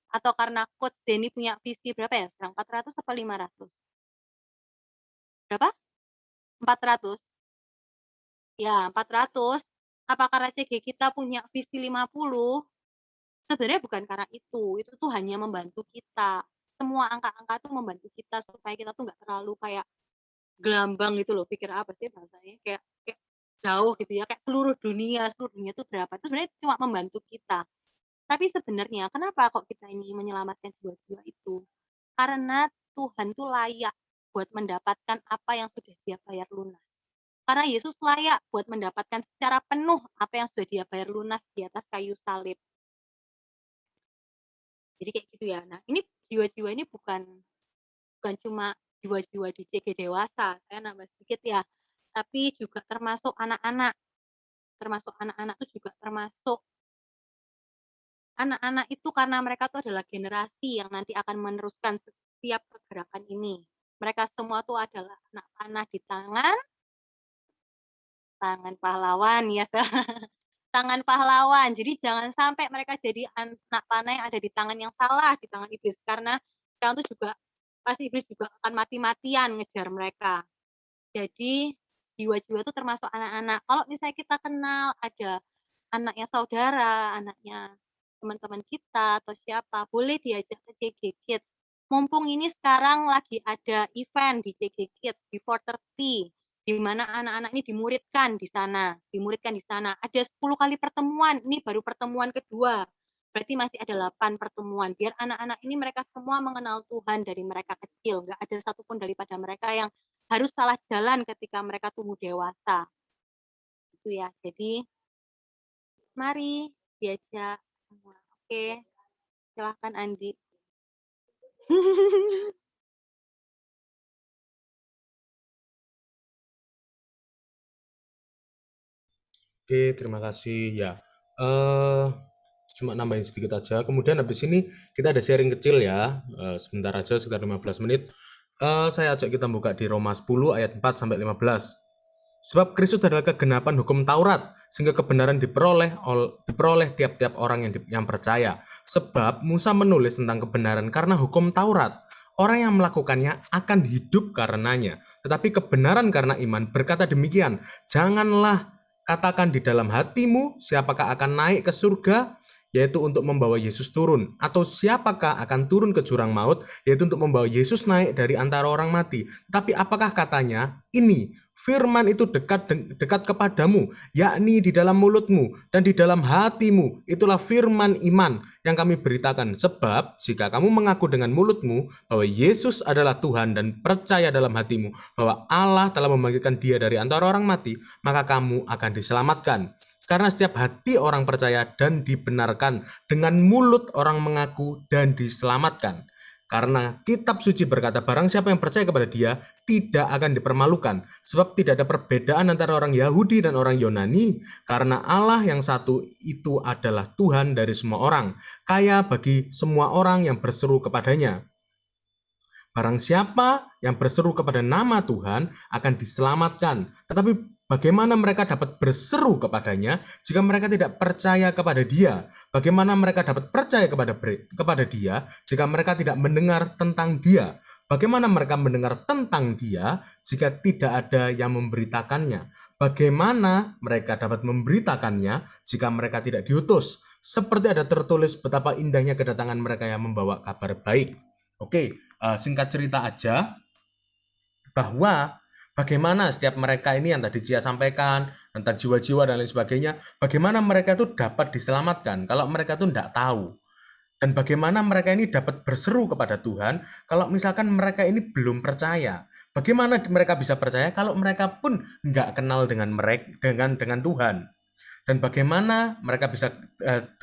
atau karena Coach Denny punya visi berapa ya? Sekarang 400 atau 500? Berapa? 400. Ya, 400. Apa karena CG kita punya visi 50? Sebenarnya bukan karena itu tuh hanya membantu kita. Semua angka-angka tuh membantu kita supaya kita tuh nggak terlalu kayak gelambang gitu loh, pikir apa sih bahasanya, kayak jauh gitu ya, kayak seluruh dunia itu berapa, itu sebenarnya cuma membantu kita. Tapi sebenarnya kenapa kok kita ini menyelamatkan jiwa-jiwa itu? Karena Tuhan tuh layak buat mendapatkan apa yang sudah Dia bayar lunas. Karena Yesus layak buat mendapatkan secara penuh apa yang sudah Dia bayar lunas di atas kayu salib. Jadi kayak gitu ya. Nah, ini jiwa-jiwa ini bukan cuma jiwa-jiwa di CG dewasa, saya nambah sedikit ya, tapi juga termasuk anak-anak. Termasuk anak-anak itu juga termasuk anak-anak itu karena mereka itu adalah generasi yang nanti akan meneruskan setiap pergerakan ini. Mereka semua itu adalah anak panah di tangan pahlawan ya. Tangan pahlawan. Jadi jangan sampai mereka jadi anak panah yang ada di tangan yang salah, di tangan iblis. Karena sekarang itu juga pasti iblis juga akan mati-matian ngejar mereka. Jadi jiwa-jiwa itu termasuk anak-anak. Kalau misalnya kita kenal ada anaknya saudara, anaknya teman-teman kita atau siapa, boleh diajak ke CG Kids. Mumpung ini sekarang lagi ada event di CG Kids Before 30, di mana anak-anak ini dimuridkan di sana. Ada 10 kali pertemuan, ini baru pertemuan kedua. Berarti masih ada 8 pertemuan. Biar anak-anak ini mereka semua mengenal Tuhan dari mereka kecil. Nggak ada satupun daripada mereka yang harus salah jalan ketika mereka tumbuh dewasa. Itu ya. Jadi mari diajak semua. Oke. Silahkan Andi. Oke, terima kasih. Ya, cuma nambahin sedikit aja. Kemudian habis ini kita ada sharing kecil ya. Sebentar aja, sekitar 15 menit. Saya ajak kita buka di Roma 10 ayat 4 sampai 15. Sebab Kristus adalah kegenapan hukum Taurat, sehingga kebenaran diperoleh tiap-tiap orang yang percaya. Sebab Musa menulis tentang kebenaran karena hukum Taurat. Orang yang melakukannya akan hidup karenanya. Tetapi kebenaran karena iman berkata demikian, janganlah katakan di dalam hatimu, siapakah akan naik ke surga, yaitu untuk membawa Yesus turun, atau siapakah akan turun ke jurang maut, yaitu untuk membawa Yesus naik dari antara orang mati. Tapi apakah katanya? Ini, firman itu dekat kepadamu, yakni di dalam mulutmu dan di dalam hatimu. Itulah firman iman yang kami beritakan. Sebab jika kamu mengaku dengan mulutmu bahwa Yesus adalah Tuhan dan percaya dalam hatimu bahwa Allah telah membangkitkan Dia dari antara orang mati, maka kamu akan diselamatkan. Karena setiap hati orang percaya dan dibenarkan, dengan mulut orang mengaku dan diselamatkan. Karena kitab suci berkata, barang siapa yang percaya kepada Dia tidak akan dipermalukan, sebab tidak ada perbedaan antara orang Yahudi dan orang Yunani, karena Allah yang satu itu adalah Tuhan dari semua orang, kaya bagi semua orang yang berseru kepadanya. Barang siapa yang berseru kepada nama Tuhan akan diselamatkan. Tetapi bagaimana mereka dapat berseru kepadanya jika mereka tidak percaya kepada Dia? Bagaimana mereka dapat percaya kepada Dia jika mereka tidak mendengar tentang Dia? Bagaimana mereka mendengar tentang Dia jika tidak ada yang memberitakannya? Bagaimana mereka dapat memberitakannya jika mereka tidak diutus? Seperti ada tertulis betapa indahnya kedatangan mereka yang membawa kabar baik. Oke, singkat cerita aja bahwa bagaimana setiap mereka ini yang tadi Cia sampaikan tentang jiwa-jiwa dan lain sebagainya, bagaimana mereka itu dapat diselamatkan kalau mereka itu tidak tahu. Dan bagaimana mereka ini dapat berseru kepada Tuhan kalau misalkan mereka ini belum percaya. Bagaimana mereka bisa percaya kalau mereka pun nggak kenal dengan Tuhan. Dan bagaimana mereka bisa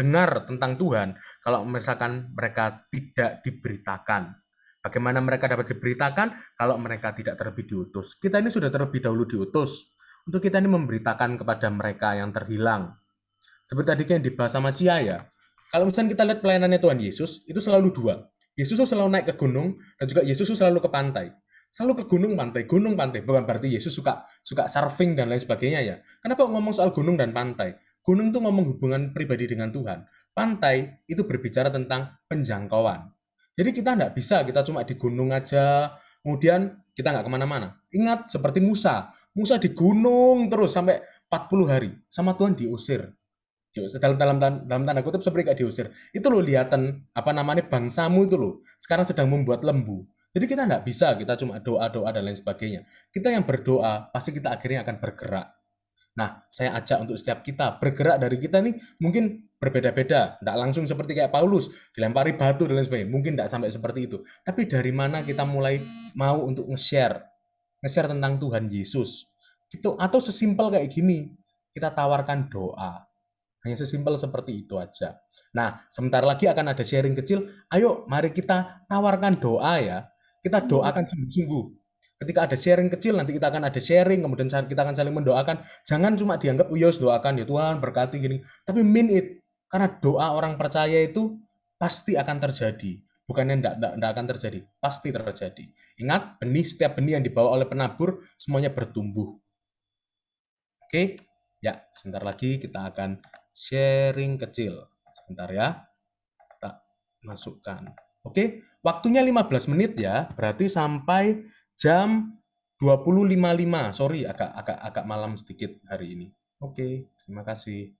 dengar tentang Tuhan kalau misalkan mereka tidak diberitakan. Bagaimana mereka dapat diberitakan kalau mereka tidak terlebih diutus. Kita ini sudah terlebih dahulu diutus untuk kita ini memberitakan kepada mereka yang terhilang. Seperti tadi yang dibahas sama Cia ya. Kalau misalnya kita lihat pelayanannya Tuhan Yesus, itu selalu dua. Yesus selalu naik ke gunung dan juga Yesus selalu ke pantai. Selalu ke gunung pantai. Bukan berarti Yesus suka surfing dan lain sebagainya ya. Kenapa ngomong soal gunung dan pantai? Gunung itu ngomong hubungan pribadi dengan Tuhan. Pantai itu berbicara tentang penjangkauan. Jadi kita nggak bisa, kita cuma di gunung aja, kemudian kita nggak kemana-mana. Ingat seperti Musa. Musa di gunung terus sampai 40 hari. Sama Tuhan diusir. Dalam tanda kutip seperti kayak diusir. Itu loh lihatan, bangsamu itu loh. Sekarang sedang membuat lembu. Jadi kita nggak bisa, kita cuma doa-doa dan lain sebagainya. Kita yang berdoa, pasti kita akhirnya akan bergerak. Nah, saya ajak untuk setiap kita bergerak dari kita nih mungkin berbeda-beda, tidak langsung seperti kayak Paulus, dilempari batu dan lain sebagainya, mungkin tidak sampai seperti itu. Tapi dari mana kita mulai mau untuk nge-share tentang Tuhan Yesus. Gitu, atau sesimpel kayak gini, kita tawarkan doa. Hanya sesimpel seperti itu aja. Nah, sebentar lagi akan ada sharing kecil. Ayo, mari kita tawarkan doa ya. Kita doakan sungguh-sungguh. Ketika ada sharing kecil, nanti kita akan ada sharing, kemudian kita akan saling mendoakan. Jangan cuma dianggap, oh yos doakan ya Tuhan, berkati gini. Tapi mean it. Karena doa orang percaya itu pasti akan terjadi. Bukannya tidak akan terjadi, pasti terjadi. Ingat, setiap benih yang dibawa oleh penabur, semuanya bertumbuh. Oke, ya sebentar lagi kita akan sharing kecil. Sebentar ya, kita masukkan. Oke, waktunya 15 menit ya, berarti sampai jam 20.55. Sorry, agak malam sedikit hari ini. Oke, terima kasih.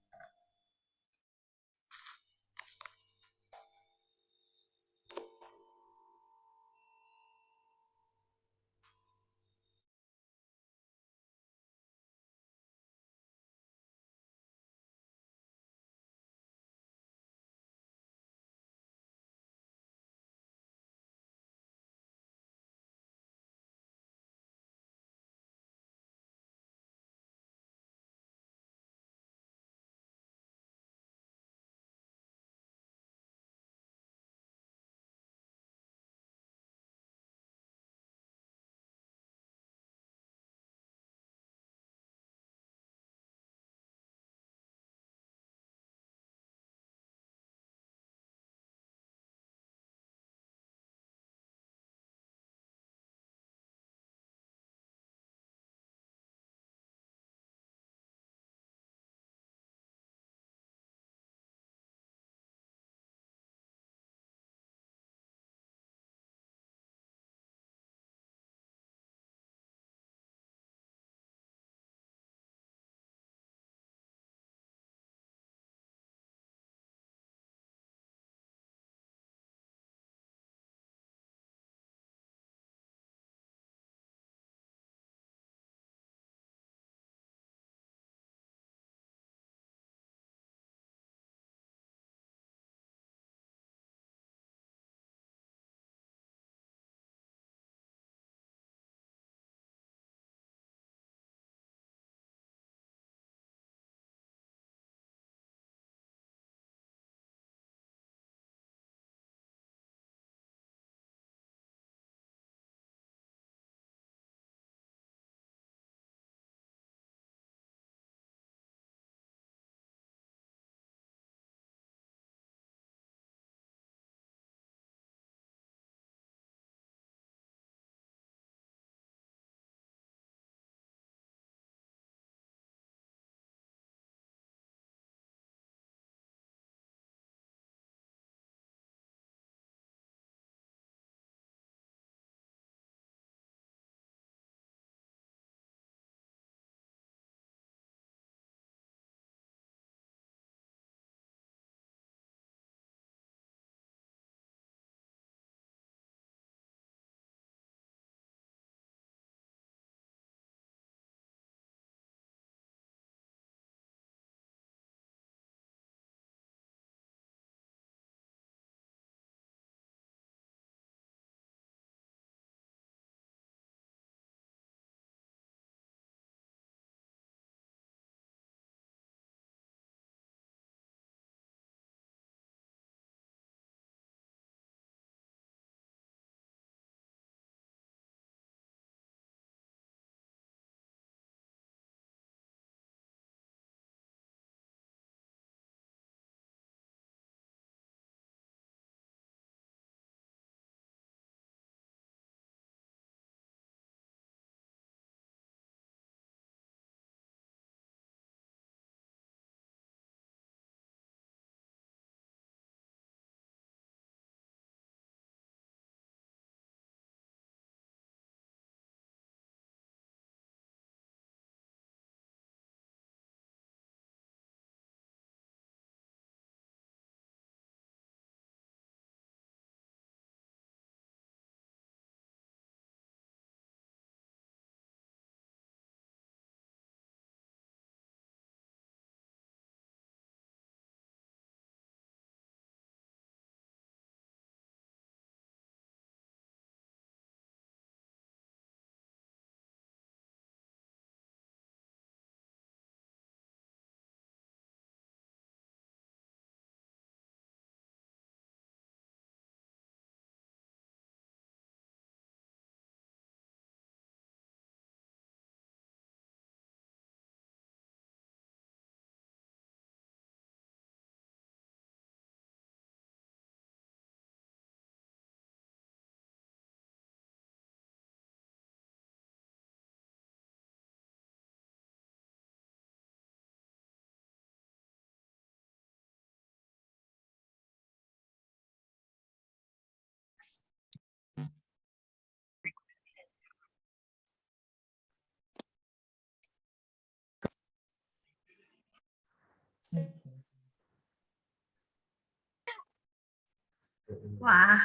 Wah,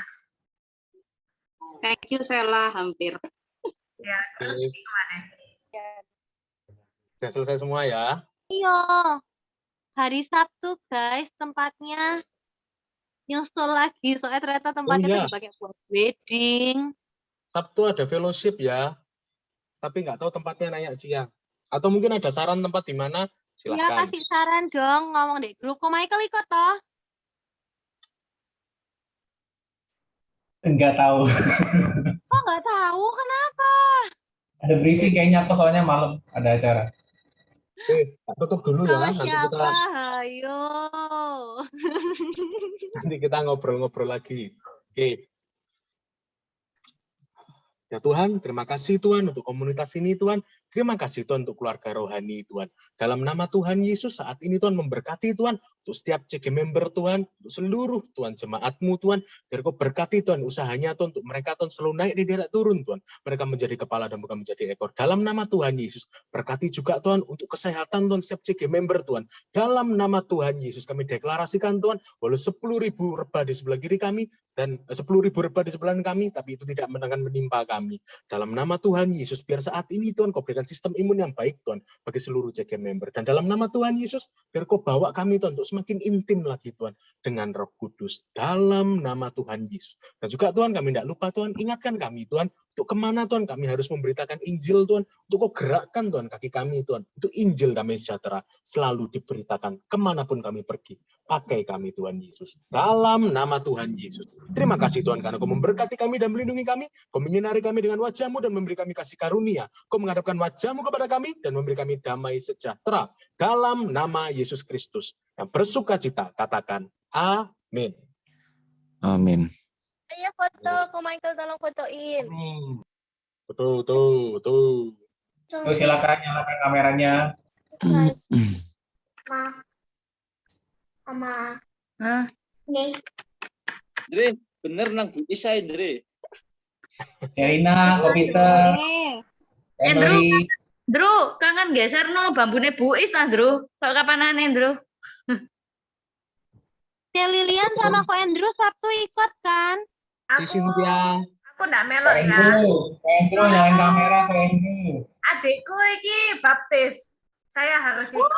Thank you Sela, hampir. ya gimana? Udah selesai semua ya? Iya. Hari Sabtu guys, tempatnya nyusul lagi. Soalnya ternyata tempatnya iya. tuh dipakai buat wedding. Sabtu ada fellowship ya. Tapi nggak tahu tempatnya, nanya Cia. Atau mungkin ada saran tempat di mana? Ya Silakan. kasih saran dong, ngomong deh. Grup Michael ikut toh? Enggak tahu. Oh nggak tahu, kenapa? Ada briefing kayaknya aku soalnya malam ada acara. Tutup dulu ya. Sama siapa? Ayo. Nanti kita ngobrol-ngobrol lagi. Oke. Ya Tuhan, terima kasih Tuhan untuk komunitas ini Tuhan. Terima kasih Tuhan untuk keluarga rohani Tuhan. Dalam nama Tuhan Yesus saat ini Tuhan memberkati Tuhan untuk setiap CG member Tuhan, untuk seluruh Tuhan jemaat-Mu Tuhan. Biar Kau berkati Tuhan usahanya Tuhan untuk mereka Tuhan selalu naik di tidak turun Tuhan. Mereka menjadi kepala dan bukan menjadi ekor. Dalam nama Tuhan Yesus, berkati juga Tuhan untuk kesehatan Tuhan setiap CG member Tuhan. Dalam nama Tuhan Yesus kami deklarasikan Tuhan, walau 10.000 rebah di sebelah kiri kami dan 10.000 rebah di sebelah kami, tapi itu tidak akan menimpa kami. Dalam nama Tuhan Yesus, biar saat ini Tuhan Kau berikan sistem imun yang baik Tuhan bagi seluruh CG member. Dan dalam nama Tuhan Yesus, biar Kau bawa kami Tuhan untuk semakin intim lagi Tuhan dengan Roh Kudus. Dalam nama Tuhan Yesus. Dan juga Tuhan kami tidak lupa Tuhan, ingatkan kami Tuhan, untuk kemana Tuhan kami harus memberitakan Injil Tuhan, untuk Kau gerakkan Tuhan kaki kami Tuhan, untuk Injil damai sejahtera selalu diberitakan kemanapun kami pergi. Pakai kami Tuhan Yesus. Dalam nama Tuhan Yesus. Terima kasih Tuhan karena Kau memberkati kami dan melindungi kami. Kau menyinari kami dengan wajah-Mu dan memberi kami kasih karunia. Kau menghadapkan wajah-Mu kepada kami dan memberi kami damai sejahtera. Dalam nama Yesus Kristus. Yang bersuka cita, katakan amin. Amin. Ayo foto, Ko Michael tolong fotoin. Tuh. Tuh, silakan nyalakan kameranya. Sama. Dre, bener nang Bu Isa Dre. Cerina, Kopiter, Emily. Ndro, kangen geser no bambune buis lah, Ndro. Kalau kapanane, Ndro? Lilian sama Ko Andrew Sabtu ikut kan? Cynthia. Aku enggak melok ya. Andrew, nyalain kamera, Andrew. Adikku iki baptis. Saya harus ikut.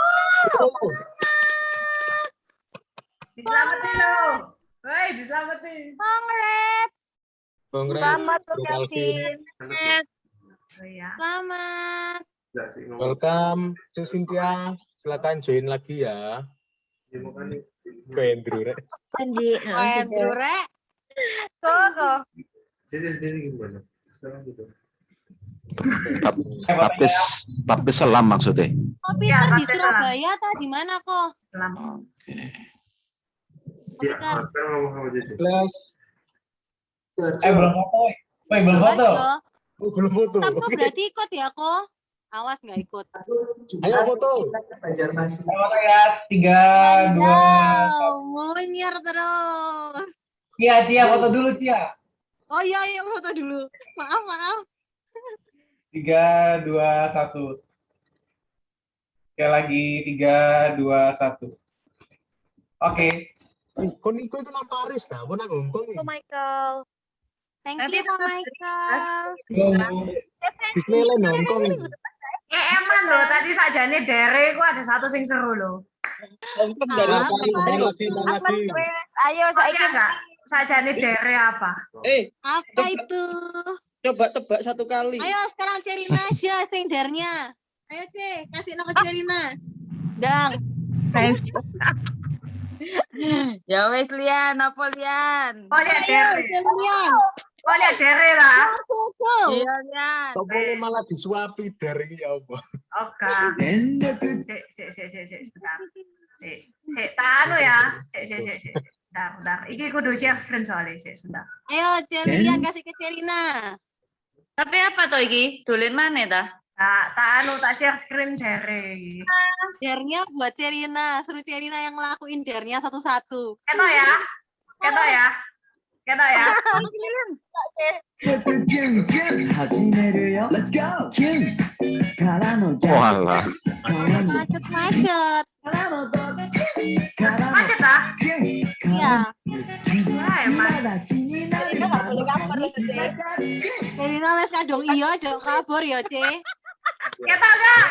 Diselamatin loh. Woi, diselamatin. Congrats. Selamat Kevin. Oh iya. Selamat. Welcome, Cynthia. Silakan join lagi ya. Ko Andrew, Rek. Ko Andrew, Rek. Kok. Baptis selam maksudnya. Oh, Peter di Surabaya atau di mana kok? Peter. Belum foto. Belum foto. Belum foto. Sabtu berarti ikut ya kok? Awas nggak ikut. Ayo foto. Foto ya, 3, 2. Munyer terus. Cia, foto dulu Cia. Oh iya, foto dulu. Maaf. 3, 2, 1. Sekali lagi 3, 2, 1. Oke. Kon itu nang Paris nah, kon nang Hong Kong. Ko Michael. Thank you Ko Michael. Disneyland Hong Kong. Eman loh, tadi sajane dere ku ada satu sing seru loh. Hong Kong dari Ayo saiki sajane dere apa? Apa itu? Coba tebak satu kali. Ayo sekarang Cerina aja sendernya. Ayo kasih nama Cerina. Dang. Ya wes Lian, apa Lian? Oh lihat dere. Lian. Oh lihat dere lah. Iya Lian. Kok boleh malah disuapi dari ya Allah. Oke. Sebentar. Tanu ya. Bentar. Iki kudu share screen soalnya, sebentar. Ayo Lian kasih ke Cerina. Tapi apa toh iki? Dolen maneh ta? Tak share screen dere. Dernya buat Cerina, suruh Cerina yang ngelakuin dernya satu-satu. Keto ya. Let's go. Walah. Macet. Macet ah? Iya. Wah, emang. Cerina wes kadung iya aja kabur ya, Ce. Ketok gak?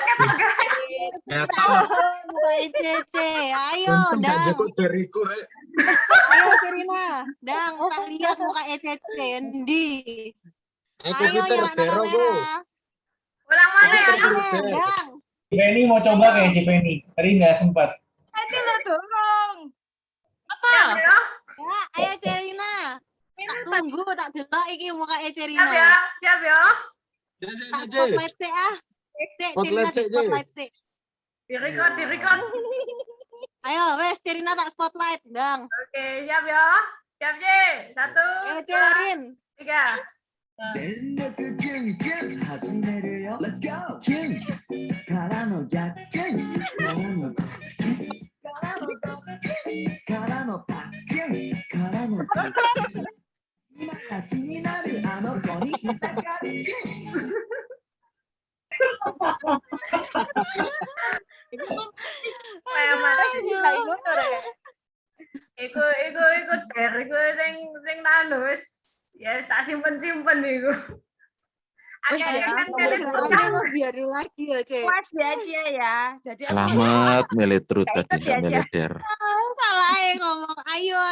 Muka ECC. Ayo, Dang. Ayo, Cerina. Dang, tak lihat muka ECC. Endi. Ayo, nyalakan kamera. Ulang mana ya? Dang. Cipeni mau coba kayak Cipeni. Tadi nggak sempat. dorong. Siap ya? Ya, ayo Cerina. Tak tunggu, tak delok iki muka Siap ya? Cerina. Siap ya? Tak spotlight sih ah. Cek, Cerina di spotlight sih. Di-record. Ayo, wes Cerina tak spotlight, Dang. Oke, siap ya? Siap, J. 1, Ayo, Cerin. 3. 全力キュンキュン始めるよ Let's go キュンからの逆キュンからのパッキュンからのズッキュン今が気になるあの子にいたがるキュン Kayak mana sih Iku sing nanu wis ya tak simpen iku. Biarin lagi ya, Ce. Puas ya dia ya. Jadi Selamat milih true tadi, nggak milih der. Salah ngomong. Ayo.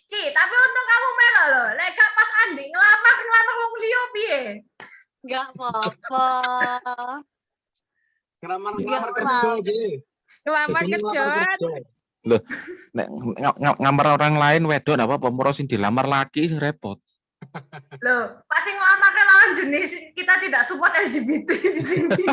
Ci, tapi untung kamu melo loh. Lek gak pas Andi ngelamar wong liya piye? Enggak apa-apa. Ngelamar kerja, Ngelamar kerja. Loh, nek ngamar orang lain wedok napa apa morosin dilamar laki repot. Loh, pas sing ngelamar lawan jenis kita tidak support LGBT di sini.